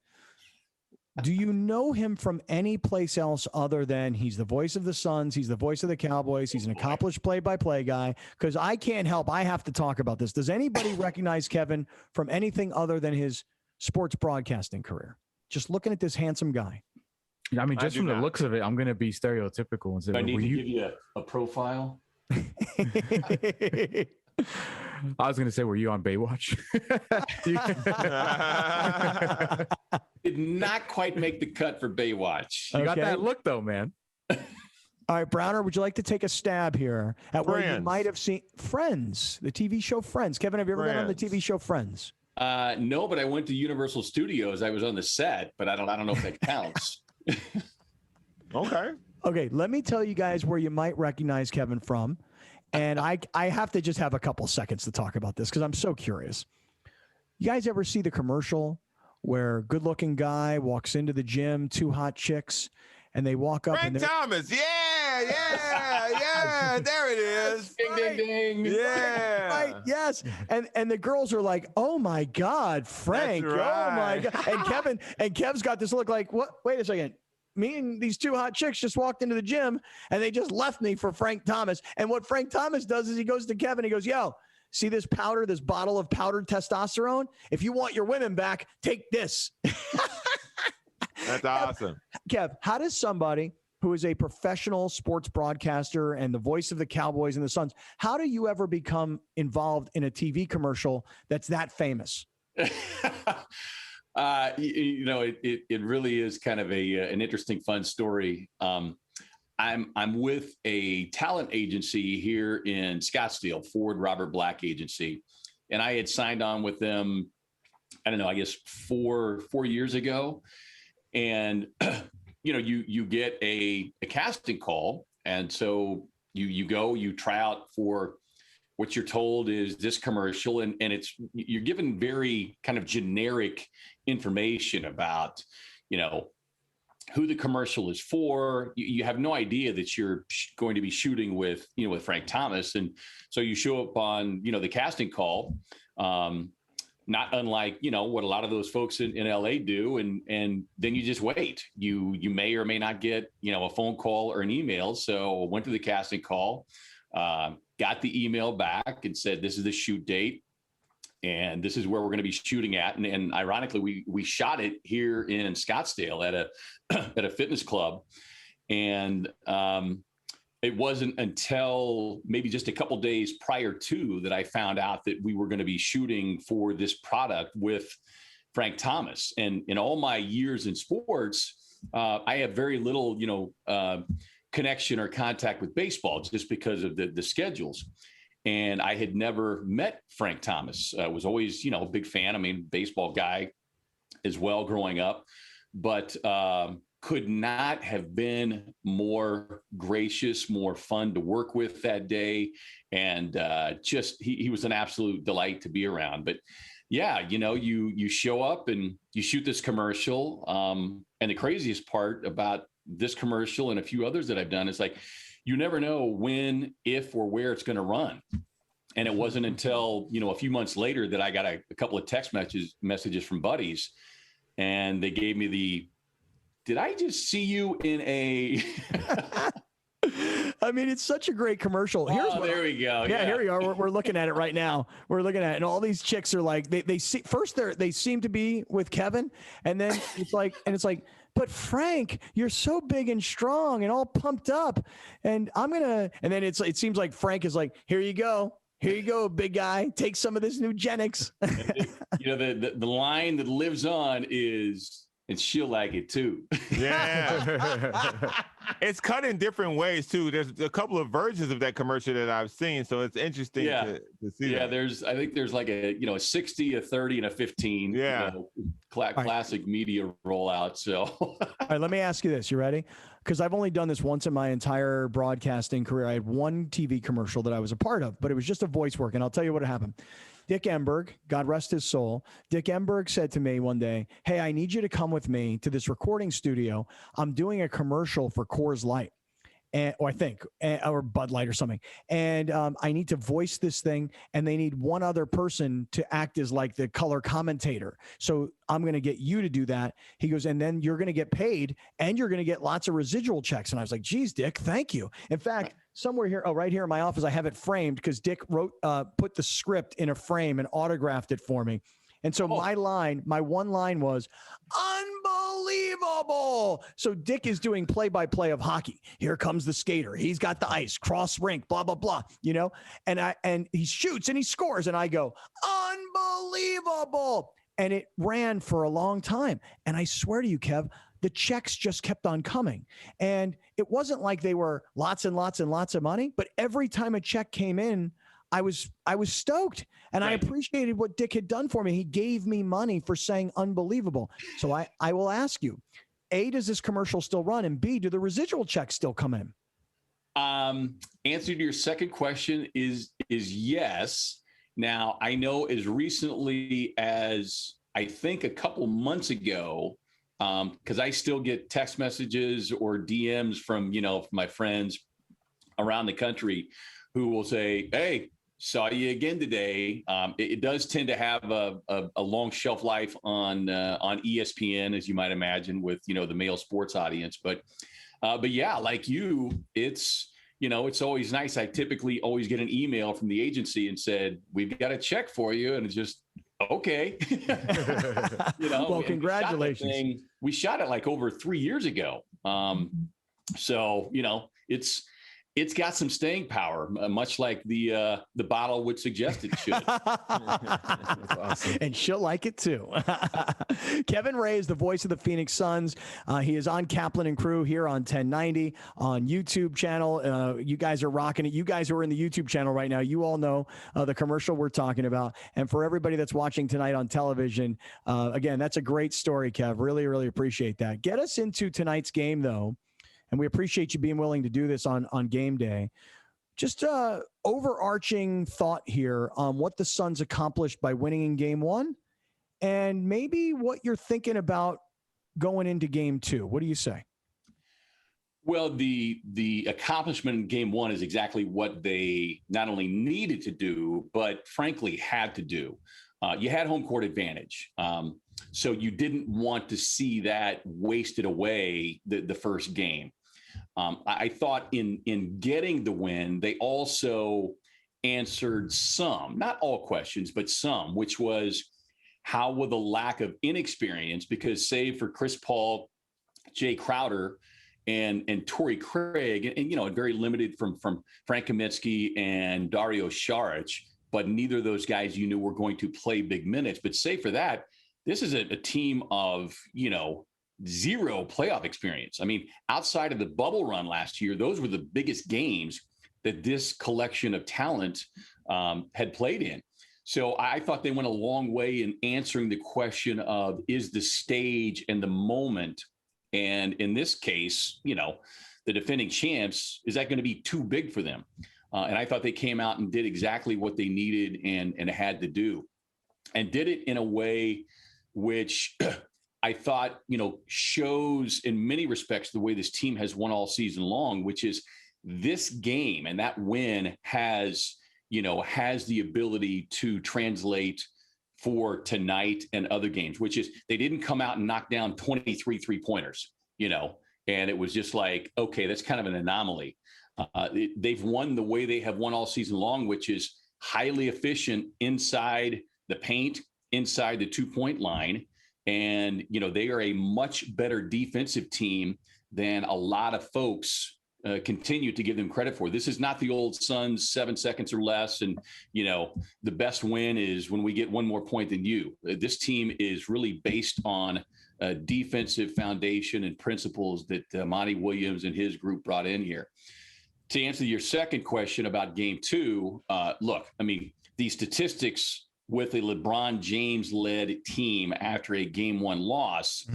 [SPEAKER 3] Do you know him from any place else other than he's the voice of the Suns, he's the voice of the Cowboys, he's an accomplished play-by-play guy? Because I can't help. I have to talk about this. Does anybody recognize Kevin from anything other than his sports broadcasting career? Just looking at this handsome guy.
[SPEAKER 4] I mean, just from the looks of it, I'm going to be stereotypical and say,
[SPEAKER 18] I need to give you a profile.
[SPEAKER 4] I was going to say, were you on Baywatch?
[SPEAKER 18] Did not quite make the cut for Baywatch.
[SPEAKER 4] You got that look, though, man.
[SPEAKER 3] All right, Browner, would you like to take a stab here at where you might have seen Friends, the TV show Friends? Kevin, have you ever been on the TV show Friends?
[SPEAKER 18] No, but I went to Universal Studios. I was on the set, but I don't know if that counts.
[SPEAKER 3] Okay, let me tell you guys where you might recognize Kevin from. And I have to just have a couple seconds to talk about this because I'm so curious. You guys ever see the commercial where good-looking guy walks into the gym, 2 hot chicks, and they walk up
[SPEAKER 5] Frank Thomas. Yeah. There it is.
[SPEAKER 18] Ding, ding, ding.
[SPEAKER 5] Yeah.
[SPEAKER 3] Right. Yes. And the girls are like, oh my God, Frank.
[SPEAKER 5] That's right.
[SPEAKER 3] Oh my God. And Kev's got this look like, what? Wait a second. Me and these 2 hot chicks just walked into the gym and they just left me for Frank Thomas. And what Frank Thomas does is he goes to Kevin, he goes, yo, see this powder, this bottle of powdered testosterone? If you want your women back, take this.
[SPEAKER 5] That's awesome.
[SPEAKER 3] Kev, how does somebody who is a professional sports broadcaster and the voice of the Cowboys and the Suns, how do you ever become involved in a TV commercial that's that famous?
[SPEAKER 18] It really is kind of an interesting, fun story. I'm with a talent agency here in Scottsdale, Ford Robert Black Agency, and I had signed on with them, I don't know, I guess 4 years ago. And you get a casting call, and so you go, you try out for what you're told is this commercial, and you're given very kind of generic information about, who the commercial is for. You have no idea that you're going to be shooting with Frank Thomas. And so you show up on, the casting call, not unlike, what a lot of those folks in LA do. And then you just wait. You may or may not get, a phone call or an email. So I went to the casting call, got the email back and said, this is the shoot date. and this is where we're going to be shooting at. And ironically, we shot it here in Scottsdale at a fitness club. And it wasn't until maybe just a couple days prior to that I found out that we were going to be shooting for this product with Frank Thomas. And in all my years in sports, I have very little, connection or contact with baseball just because of the schedules. And I had never met Frank Thomas. I was always, a big fan. I mean, baseball guy as well growing up, but could not have been more gracious, more fun to work with that day. And he was an absolute delight to be around. But yeah, you show up and you shoot this commercial. And the craziest part about this commercial and a few others that I've done is like, you never know when, if, or where it's going to run. And it wasn't until, a few months later that I got a couple of text messages from buddies, and they gave me did I just see you in a...
[SPEAKER 3] I mean, it's such a great commercial.
[SPEAKER 18] There we go.
[SPEAKER 3] Yeah, here we are. We're looking at it right now. We're looking at it, and all these chicks are like, they seem to be with Kevin, and then it's like, but Frank, you're so big and strong and all pumped up, and then it seems like Frank is like, here you go, big guy, take some of this Nugenix.
[SPEAKER 18] The line that lives on is, and she'll like it too.
[SPEAKER 5] Yeah. It's cut in different ways too. There's a couple of versions of that commercial that I've seen, so it's interesting to see.
[SPEAKER 18] Yeah,
[SPEAKER 5] that.
[SPEAKER 18] I think there's like a 60, a 30, and a 15.
[SPEAKER 5] Yeah.
[SPEAKER 18] Classic media rollout. So
[SPEAKER 3] all right, let me ask you this. You ready? Because I've only done this once in my entire broadcasting career. I had one TV commercial that I was a part of, but it was just a voice work, and I'll tell you what happened. Dick Enberg, God rest his soul. Dick Enberg said to me one day, hey, I need you to come with me to this recording studio. I'm doing a commercial for Coors Light, or Bud Light or something. And I need to voice this thing, and they need one other person to act as like the color commentator. So I'm going to get you to do that. He goes, and then you're going to get paid, and you're going to get lots of residual checks. And I was like, geez, Dick, thank you. In fact, somewhere here, right here in my office, I have it framed because Dick put the script in a frame and autographed it for me. And so my one line was unbelievable. So Dick is doing play-by-play of hockey. Here comes the skater. He's got the ice, cross rink, blah, blah, blah, and he shoots and he scores. And I go, unbelievable. And it ran for a long time. And I swear to you, Kev, the checks just kept on coming. And it wasn't like they were lots and lots and lots of money, but every time a check came in, I was stoked, and I appreciated what Dick had done for me. He gave me money for saying unbelievable. So I will ask you, A, does this commercial still run? And B, do the residual checks still come in?
[SPEAKER 18] Answer to your second question is yes. Now, I know as recently as I think a couple months ago, because I still get text messages or DMs from my friends around the country who will say, hey, saw you again today. It does tend to have a long shelf life on ESPN, as you might imagine, with the male sports audience. But yeah, like you, it's always nice. I typically always get an email from the agency and said, we've got a check for you, and it's just okay.
[SPEAKER 3] Well, congratulations.
[SPEAKER 18] We shot it like over 3 years ago. So it's got some staying power, much like the bottle would suggest it should.
[SPEAKER 3] That's awesome. And she'll like it too. Kevin Ray is the voice of the Phoenix Suns. He is on Kaplan and Crew here on 1090 on YouTube channel. You guys are rocking it. You guys who are in the YouTube channel right now, you all know the commercial we're talking about. And for everybody that's watching tonight on television, again, that's a great story, Kev. Really, really appreciate that. Get us into tonight's game, though. And we appreciate you being willing to do this on game day. Just overarching thought here on what the Suns accomplished by winning in game one, and maybe what you're thinking about going into game two. What do you say?
[SPEAKER 18] Well, the accomplishment in game one is exactly what they not only needed to do, but frankly had to do. You had home court advantage. So you didn't want to see that wasted away the first game. I thought in getting the win, they also answered some, not all questions, but some, which was how will the lack of inexperience, because save for Chris Paul, Jay Crowder, and Torrey Craig, and very limited from Frank Kaminsky and Dario Saric, but neither of those guys you knew were going to play big minutes. But save for that, this is a team of, zero playoff experience. I mean, outside of the bubble run last year, those were the biggest games that this collection of talent had played in. So I thought they went a long way in answering the question of, is the stage and the moment, and in this case, the defending champs, is that going to be too big for them? And I thought they came out and did exactly what they needed and had to do, and did it in a way which I thought, shows in many respects the way this team has won all season long, which is this game and that win has the ability to translate for tonight and other games, which is they didn't come out and knock down 23 3-pointers, and it was just like, okay, that's kind of an anomaly. They've won the way they have won all season long, which is highly efficient inside the paint, inside the 2-point line. And, they are a much better defensive team than a lot of folks continue to give them credit for. This is not the old Suns 7 seconds or less. And, the best win is when we get one more point than you. This team is really based on a defensive foundation and principles that Monty Williams and his group brought in here. To answer your second question about game 2, look, I mean, these statistics with a LeBron James-led team after a Game 1 loss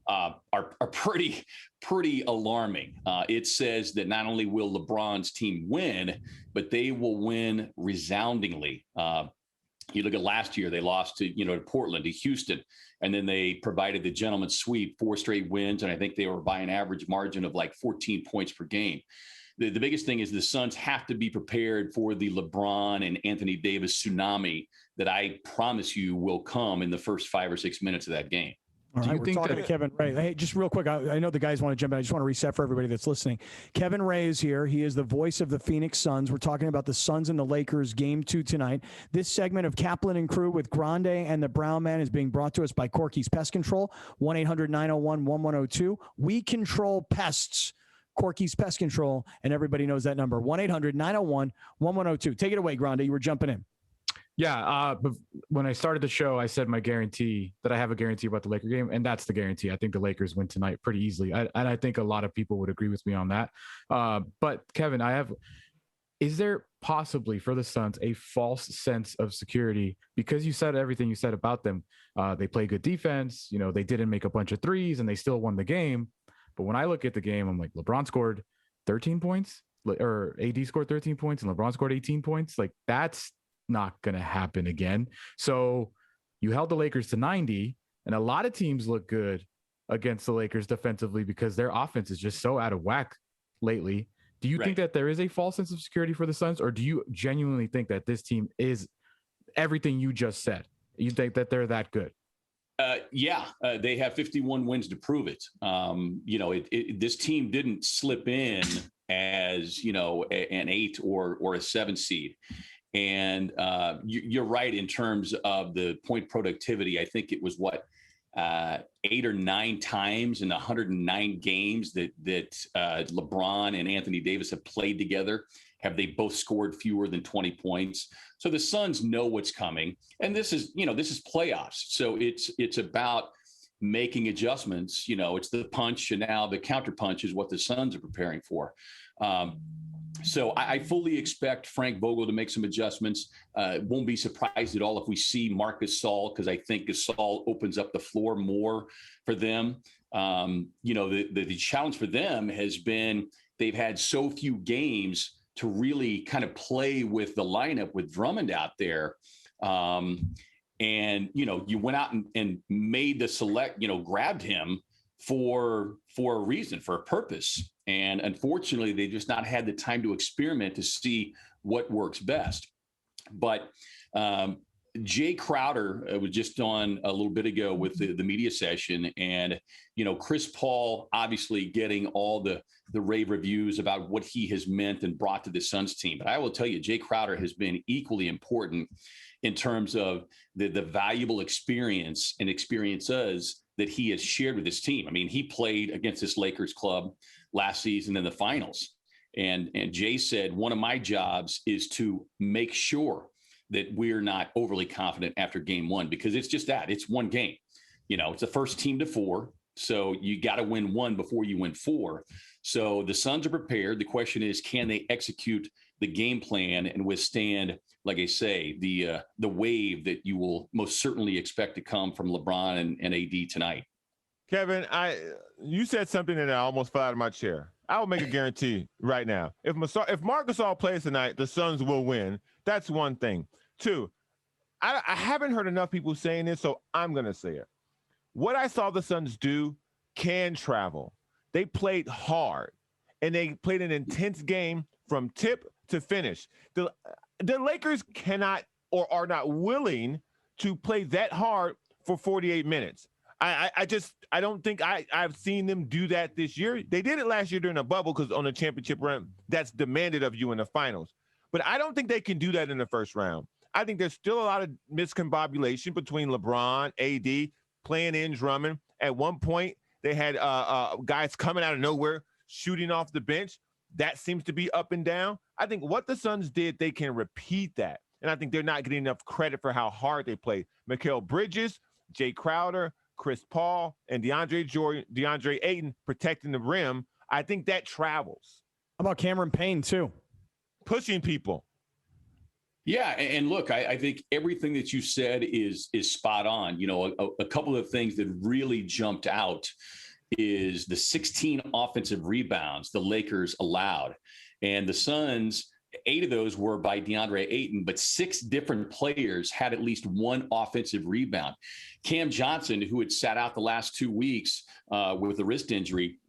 [SPEAKER 18] are pretty alarming. It says that not only will LeBron's team win, but they will win resoundingly. You look at last year, they lost to Portland, to Houston, and then they provided the gentleman's sweep, 4 straight wins, and I think they were by an average margin of like 14 points per game. The biggest thing is the Suns have to be prepared for the LeBron and Anthony Davis tsunami that I promise you will come in the first 5 or 6 minutes of that game.
[SPEAKER 3] All right, we're talking to Kevin Ray. Hey, just real quick, I know the guys want to jump in. I just want to reset for everybody that's listening. Kevin Ray is here. He is the voice of the Phoenix Suns. We're talking about the Suns and the Lakers game 2 tonight. This segment of Kaplan and Crew with Grande and the Brown Man is being brought to us by Corky's Pest Control, 1-800-901-1102. We control pests. Corky's Pest Control, and everybody knows that number, 1-800-901-1102. Take it away, Grande. You were jumping in.
[SPEAKER 4] Yeah, but when I started the show, I said my guarantee, that I have a guarantee about the Laker game, and that's the guarantee. I think the Lakers win tonight pretty easily, and I think a lot of people would agree with me on that. But, Kevin, is there possibly for the Suns a false sense of security? Because you said everything you said about them. They play good defense. They didn't make a bunch of threes, and they still won the game. But when I look at the game, I'm like, LeBron scored 13 points, or AD scored 13 points, and LeBron scored 18 points. Like, that's not going to happen again. So you held the Lakers to 90, and a lot of teams look good against the Lakers defensively because their offense is just so out of whack lately. Do you think that there is a false sense of security for the Suns, or do you genuinely think that this team is everything you just said? You think that they're that good?
[SPEAKER 18] They have 51 wins to prove it. This team didn't slip in as, an 8 or a 7 seed. And you're right in terms of the point productivity. I think it was 8 or 9 times in 109 games that LeBron and Anthony Davis have played together. Have they both scored fewer than 20 points? So the Suns know what's coming, and this is playoffs. So it's about making adjustments. It's the punch, and now the counter punch is what the Suns are preparing for. So I fully expect Frank Vogel to make some adjustments. Won't be surprised at all if we see Marc Gasol, because I think Gasol opens up the floor more for them. The challenge for them has been they've had so few games to really kind of play with the lineup with Drummond out there. You went out and made the select, grabbed him for a reason, for a purpose. And unfortunately, they just not had the time to experiment to see what works best. But Jay Crowder was just on a little bit ago with the media session, and Chris Paul obviously getting all the rave reviews about what he has meant and brought to the Suns team. But I will tell you, Jay Crowder has been equally important in terms of the valuable experience and experiences that he has shared with his team. I mean, he played against this Lakers club last season in the finals, and Jay said, one of my jobs is to make sure that we're not overly confident after game one, because it's just that. It's one game. It's the first team to 4. So you got to win 1 before you win 4. So the Suns are prepared. The question is, can they execute the game plan and withstand, like I say, the wave that you will most certainly expect to come from LeBron and AD tonight?
[SPEAKER 5] Kevin, you said something that I almost fell out of my chair. I will make a guarantee right now. If Marc Gasol plays tonight, the Suns will win. That's one thing. 2, I haven't heard enough people saying this, so I'm going to say it. What I saw the Suns do can travel. They played hard, and they played an intense game from tip to finish. The Lakers cannot or are not willing to play that hard for 48 minutes. I don't think I've seen them do that this year. They did it last year during a bubble because on a championship run, that's demanded of you in the finals. But I don't think they can do that in the first round. I think there's still a lot of miscombobulation between LeBron, AD, playing in Drummond. At one point, they had guys coming out of nowhere, shooting off the bench. That seems to be up and down. I think what the Suns did, they can repeat that. And I think they're not getting enough credit for how hard they played. Mikal Bridges, Jay Crowder, Chris Paul, and DeAndre Ayton protecting the rim. I think that travels.
[SPEAKER 3] How about Cameron Payne, too?
[SPEAKER 5] Pushing people.
[SPEAKER 18] Yeah, and look, I think everything that you said is spot on. A couple of things that really jumped out is the 16 offensive rebounds the Lakers allowed. And the Suns, 8 of those were by DeAndre Ayton, but 6 different players had at least 1 offensive rebound. Cam Johnson, who had sat out the last 2 weeks with a wrist injury,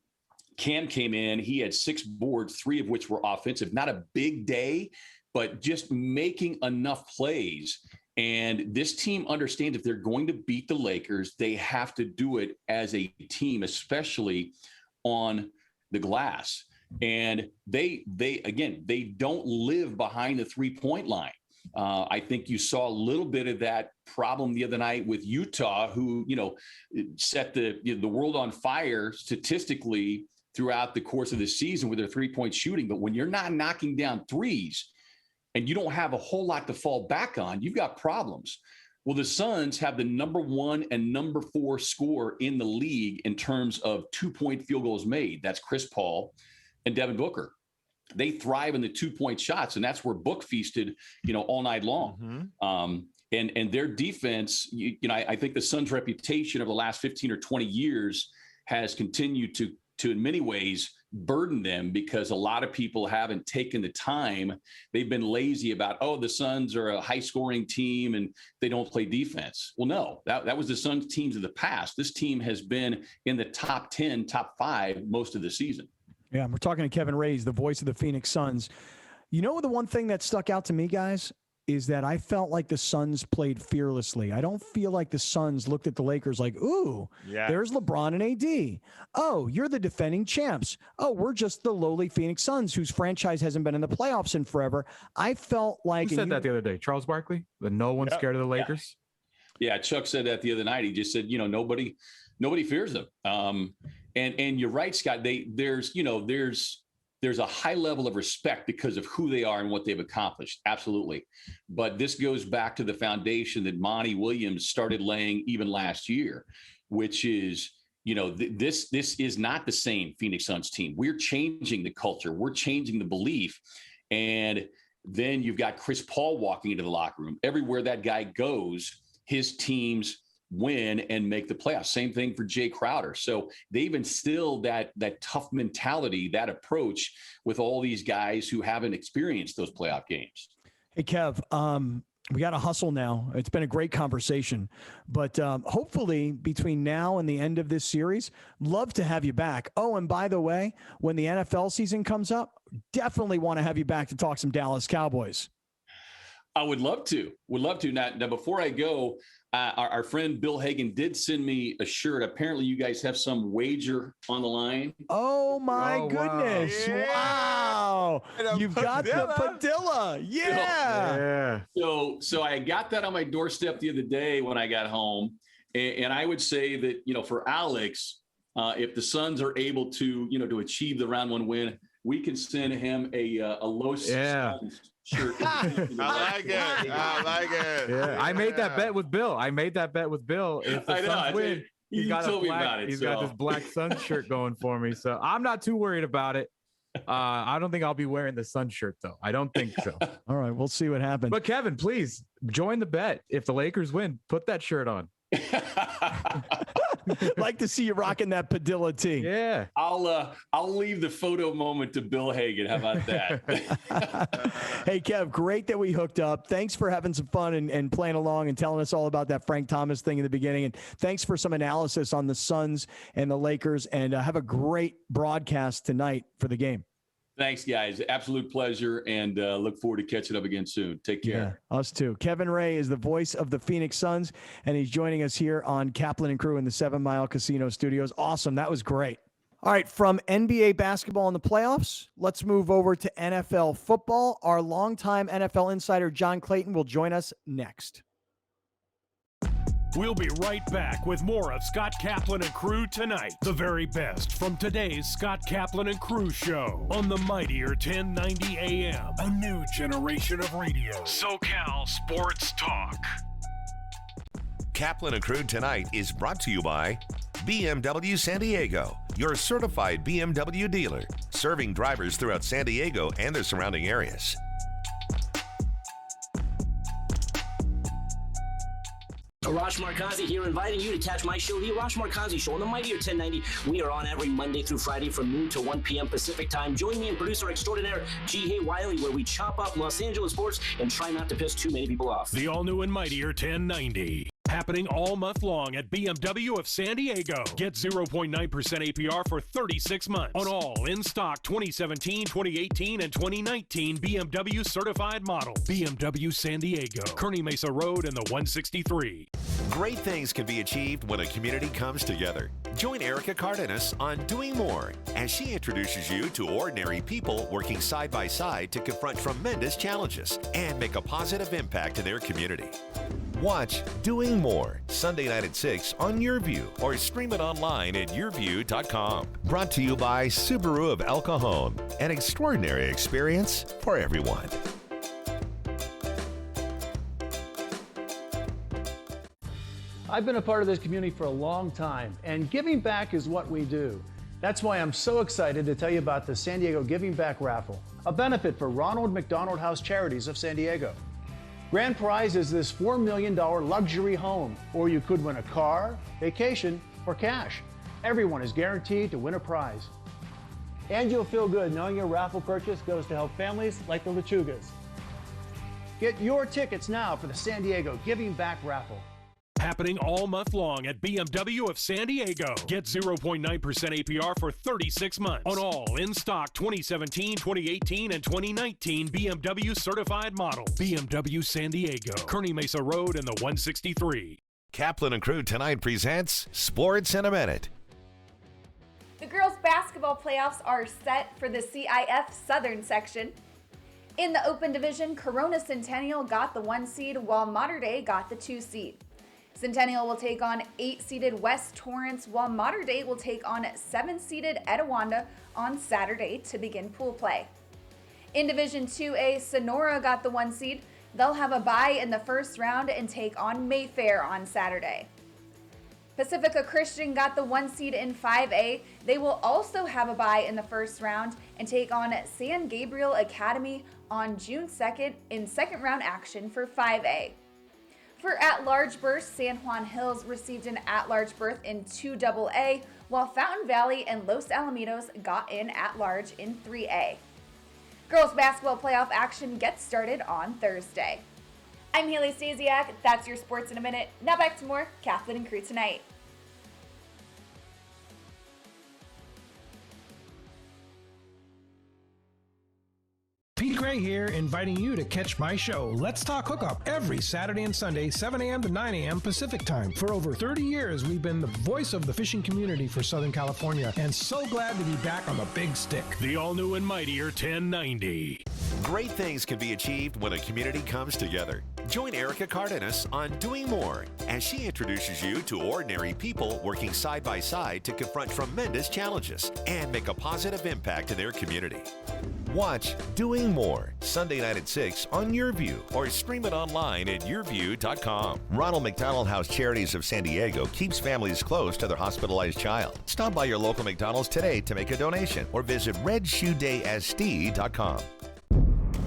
[SPEAKER 18] Cam came in, he had 6 boards, 3 of which were offensive. Not a big day, but just making enough plays. And this team understands if they're going to beat the Lakers, they have to do it as a team, especially on the glass. And they don't live behind the 3-point line. I think you saw a little bit of that problem the other night with Utah, who, set the world on fire statistically throughout the course of the season with their 3-point shooting. But when you're not knocking down threes and you don't have a whole lot to fall back on, you've got problems. Well, the Suns have the number 1 and number 4 scorer in the league in terms of 2-point field goals made. That's Chris Paul and Devin Booker. They thrive in the 2-point shots, and that's where Book feasted, all night long. Mm-hmm. And their defense, I think the Suns' reputation over the last 15 or 20 years has continued to in many ways burden them, because a lot of people haven't taken the time. They've been lazy about, the Suns are a high-scoring team and they don't play defense. Well, no, that was the Suns teams of the past. This team has been in the top 10, top 5 most of the season.
[SPEAKER 3] Yeah, we're talking to Kevin Reyes, the voice of the Phoenix Suns. The one thing that stuck out to me, guys, is that I felt like the Suns played fearlessly. I don't feel like the Suns looked at the Lakers like, ooh, there's LeBron and AD. Oh, you're the defending champs. Oh, we're just the lowly Phoenix Suns whose franchise hasn't been in the playoffs in forever. I felt like—
[SPEAKER 4] Who said that the other day? Charles Barkley? That no one's scared of the Lakers?
[SPEAKER 18] Yeah, Chuck said that the other night. He just said, nobody fears them. And you're right, Scott. There's a high level of respect because of who they are and what they've accomplished. Absolutely. But this goes back to the foundation that Monty Williams started laying even last year, which is, this is not the same Phoenix Suns team. We're changing the culture. We're changing the belief. And then you've got Chris Paul walking into the locker room. Everywhere that guy goes, his teams win and make the playoffs. Same thing for Jay Crowder. So they've instilled that tough mentality, that approach with all these guys who haven't experienced those playoff games.
[SPEAKER 3] Hey, Kev, we got to hustle now. It's been a great conversation, but hopefully between now and the end of this series, love to have you back. Oh, and by the way, when the NFL season comes up, definitely want to have you back to talk some Dallas Cowboys.
[SPEAKER 18] I would love to. Now before I go, our friend Bill Hagan did send me a shirt. Apparently, you guys have some wager on the line.
[SPEAKER 3] Oh my goodness! Wow. You've got the Padilla. Yeah.
[SPEAKER 18] So I got that on my doorstep the other day when I got home, and I would say that for Alex, if the Suns are able to to achieve the round one win, we can send him a Los Suns shirt.
[SPEAKER 5] I like it.
[SPEAKER 4] Yeah, I made that bet with Bill. If the Suns win, he's got this Black Suns shirt going for me. So I'm not too worried about it. I don't think I'll be wearing the Suns shirt, though. I don't think so.
[SPEAKER 3] All right, we'll see what happens.
[SPEAKER 4] But Kevin, please join the bet. If the Lakers win, put that shirt on.
[SPEAKER 3] Like to see you rocking that Padilla tee.
[SPEAKER 4] Yeah.
[SPEAKER 18] I'll leave the photo moment to Bill Hagan. How about that?
[SPEAKER 3] Hey, Kev, great that we hooked up. Thanks for having some fun and playing along and telling us all about that Frank Thomas thing in the beginning. And thanks for some analysis on the Suns and the Lakers. And have a great broadcast tonight for the game.
[SPEAKER 18] Thanks, guys. Absolute pleasure, and look forward to catching up again soon. Take care.
[SPEAKER 3] Yeah, us too. Kevin Ray is the voice of the Phoenix Suns, and he's joining us here on Kaplan and Crew in the 7 Mile Casino Studios. Awesome. That was great. All right, from NBA basketball in the playoffs, let's move over to NFL football. Our longtime NFL insider, John Clayton, will join us next.
[SPEAKER 2] We'll be right back with more of Scott Kaplan and Crew tonight. The very best from today's Scott Kaplan and Crew show on the mightier 1090 AM. A new generation of radio. SoCal Sports Talk.
[SPEAKER 1] Kaplan and Crew tonight is brought to you by BMW San Diego, your certified BMW dealer, serving drivers throughout San Diego and the surrounding areas.
[SPEAKER 10] Arash Markazi here, inviting you to catch my show, The Arash Markazi Show, on the mightier 1090. We are on every Monday through Friday from noon to 1 p.m. Pacific time. Join me and producer extraordinaire G. Wiley, where we chop up Los Angeles sports and try not to piss too many people off.
[SPEAKER 2] The all-new and mightier 1090. Happening all month long at BMW of San Diego. Get 0.9% APR for 36 months on all in-stock 2017, 2018, and 2019 BMW certified models. BMW San Diego, Kearney Mesa Road and the 163.
[SPEAKER 1] Great things can be achieved when a community comes together. Join Erica Cardenas on Doing More as she introduces you to ordinary people working side by side to confront tremendous challenges and make a positive impact in their community. Watch Doing More Sunday night at 6 on YourView or stream it online at yourview.com. Brought to you by Subaru of El Cajon, an extraordinary experience for everyone.
[SPEAKER 17] I've been a part of this community for a long time, and giving back is what we do. That's why I'm so excited to tell you about the San Diego Giving Back Raffle, a benefit for Ronald McDonald House Charities of San Diego. Grand prize is this $4 million luxury home, or you could win a car, vacation, or cash. Everyone is guaranteed to win a prize. And you'll feel good knowing your raffle purchase goes to help families like the Lechugas. Get your tickets now for the San Diego Giving Back Raffle.
[SPEAKER 2] Happening all month long at BMW of San Diego. Get 0.9% APR for 36 months on all in-stock 2017, 2018, and 2019 BMW certified models. BMW San Diego, Kearney Mesa Road and the 163.
[SPEAKER 1] Kaplan and Crew tonight presents Sports in a Minute.
[SPEAKER 16] The girls' basketball playoffs are set for the CIF Southern section. In the Open Division, Corona Centennial got the 1 seed while Mater Dei got the 2 seed. Centennial will take on 8-seeded West Torrance, while Mater Dei will take on 7-seeded Etiwanda on Saturday to begin pool play. In Division 2A, Sonora got the 1 seed. They'll have a bye in the first round and take on Mayfair on Saturday. Pacifica Christian got the 1 seed in 5A. They will also have a bye in the first round and take on San Gabriel Academy on June 2nd in second round action for 5A. For at-large berths, San Juan Hills received an at-large berth in 2AA, while Fountain Valley and Los Alamitos got in at-large in 3A. Girls basketball playoff action gets started on Thursday. I'm Haley Stasiak. That's your Sports in a Minute. Now back to more Kaplan and Crew tonight.
[SPEAKER 6] Gray here, inviting you to catch my show, Let's Talk Hookup, every Saturday and Sunday, 7 a.m. to 9 a.m. Pacific Time. For over 30 years, we've been the voice of the fishing community for Southern California, and so glad to be back on the big stick.
[SPEAKER 2] The all-new and mightier 1090.
[SPEAKER 1] Great things can be achieved when a community comes together. Join Erica Cardenas on Doing More as she introduces you to ordinary people working side by side to confront tremendous challenges and make a positive impact in their community. Watch Doing More Sunday night at 6 on YourView or stream it online at yourview.com. Ronald McDonald House Charities of San Diego keeps families close to their hospitalized child. Stop by your local McDonald's today to make a donation or visit redshoedaysd.com.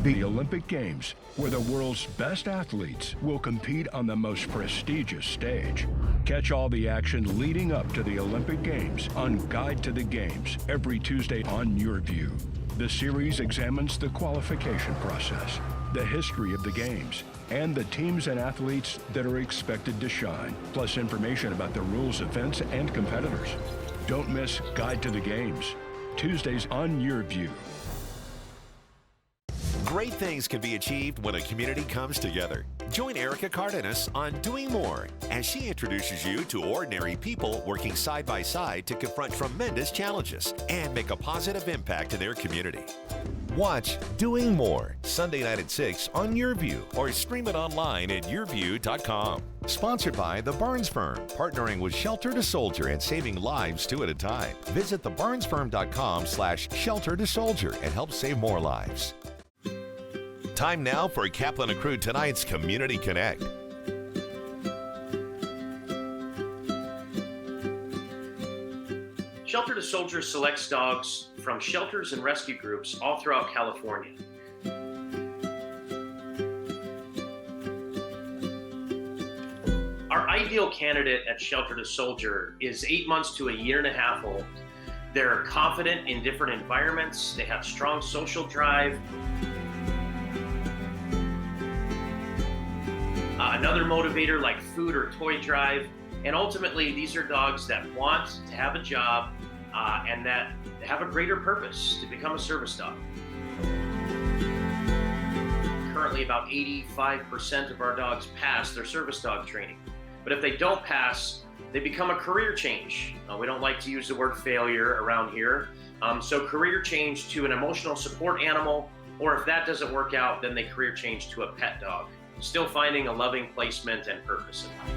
[SPEAKER 19] The Olympic Games, where the world's best athletes will compete on the most prestigious stage. Catch all the action leading up to the Olympic Games on Guide to the Games every Tuesday on YourView. The series examines the qualification process, the history of the Games, and the teams and athletes that are expected to shine, plus information about the rules, events, and competitors. Don't miss Guide to the Games, Tuesdays on YourView.
[SPEAKER 1] Great things can be achieved when a community comes together. Join Erica Cardenas on Doing More as she introduces you to ordinary people working side by side to confront tremendous challenges and make a positive impact in their community. Watch Doing More Sunday night at 6 on YourView or stream it online at yourview.com. Sponsored by The Barnes Firm, partnering with Shelter to Soldier and saving lives 2 at a time. Visit thebarnesfirm.com/shelter to soldier and help save more lives. Time now for Kaplan and Crew tonight's Community Connect.
[SPEAKER 20] Shelter to Soldier selects dogs from shelters and rescue groups all throughout California. Our ideal candidate at Shelter to Soldier is 8 months to a year and a half old. They're confident in different environments. They have strong social drive. Another motivator like food or toy drive. And ultimately, these are dogs that want to have a job and that have a greater purpose to become a service dog. Currently, about 85% of our dogs pass their service dog training. But if they don't pass, they become a career change. We don't like to use the word failure around here. So career change to an emotional support animal, or if that doesn't work out, then they career change to a pet dog. Still finding a loving placement and purpose in life.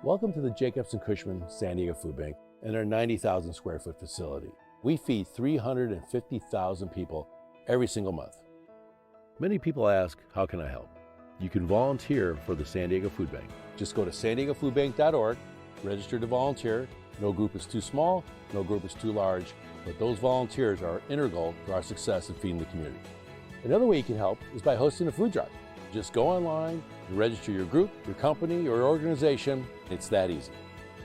[SPEAKER 21] Welcome to the Jacobs & Cushman San Diego Food Bank and our 90,000 square foot facility. We feed 350,000 people every single month. Many people ask, how can I help? You can volunteer for the San Diego Food Bank. Just go to sandiegofoodbank.org, register to volunteer. No group is too small, no group is too large, but those volunteers are integral to our success in feeding the community. Another way you can help is by hosting a food drive. Just go online and register your group, your company, or organization. It's that easy.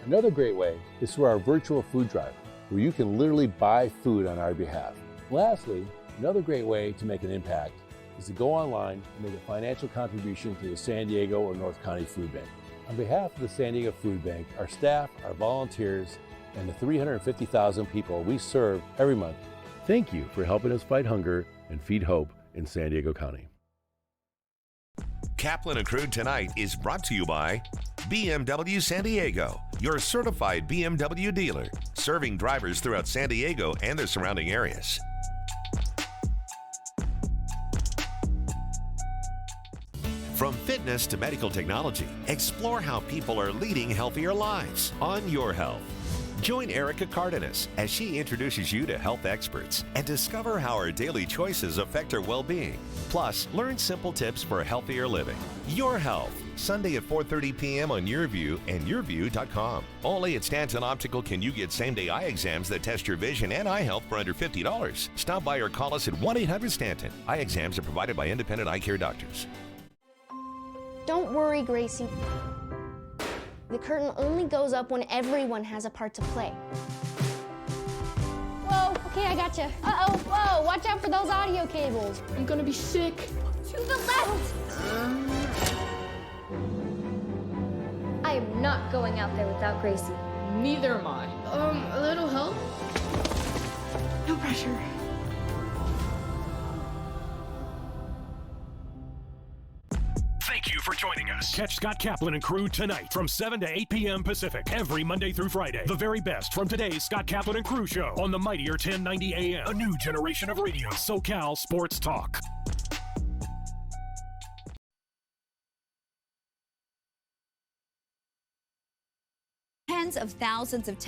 [SPEAKER 21] Another great way is through our virtual food drive, where you can literally buy food on our behalf. Lastly, another great way to make an impact is to go online and make a financial contribution to the San Diego or North County Food Bank. On behalf of the San Diego Food Bank, our staff, our volunteers, and the 350,000 people we serve every month, thank you for helping us fight hunger and feed hope in San Diego County.
[SPEAKER 1] Kaplan and Crew tonight is brought to you by BMW San Diego, your certified BMW dealer, serving drivers throughout San Diego and the surrounding areas. From fitness to medical technology, explore how people are leading healthier lives on Your Health. Join Erica Cardenas as she introduces you to health experts and discover how our daily choices affect our well-being. Plus, learn simple tips for healthier living. Your Health, Sunday at 4:30 p.m. on YourView and yourview.com. Only at Stanton Optical can you get same-day eye exams that test your vision and eye health for under $50. Stop by or call us at 1-800-STANTON. Eye exams are provided by independent eye care doctors.
[SPEAKER 7] Don't worry, Gracie. The curtain only goes up when everyone has a part to play. Whoa, okay, I gotcha. Uh-oh, whoa, watch out for those audio cables.
[SPEAKER 8] I'm gonna be sick.
[SPEAKER 7] To the left!
[SPEAKER 9] not going out there without Gracie.
[SPEAKER 8] Neither am I. A little help?
[SPEAKER 9] No pressure.
[SPEAKER 2] Thank you for joining us. Catch Scott Kaplan and crew tonight from 7 to 8 p.m. Pacific every Monday through Friday. The very best from today's Scott Kaplan and crew show on the mightier 1090 AM. A new generation of radio. SoCal Sports Talk.
[SPEAKER 22] Tens of thousands of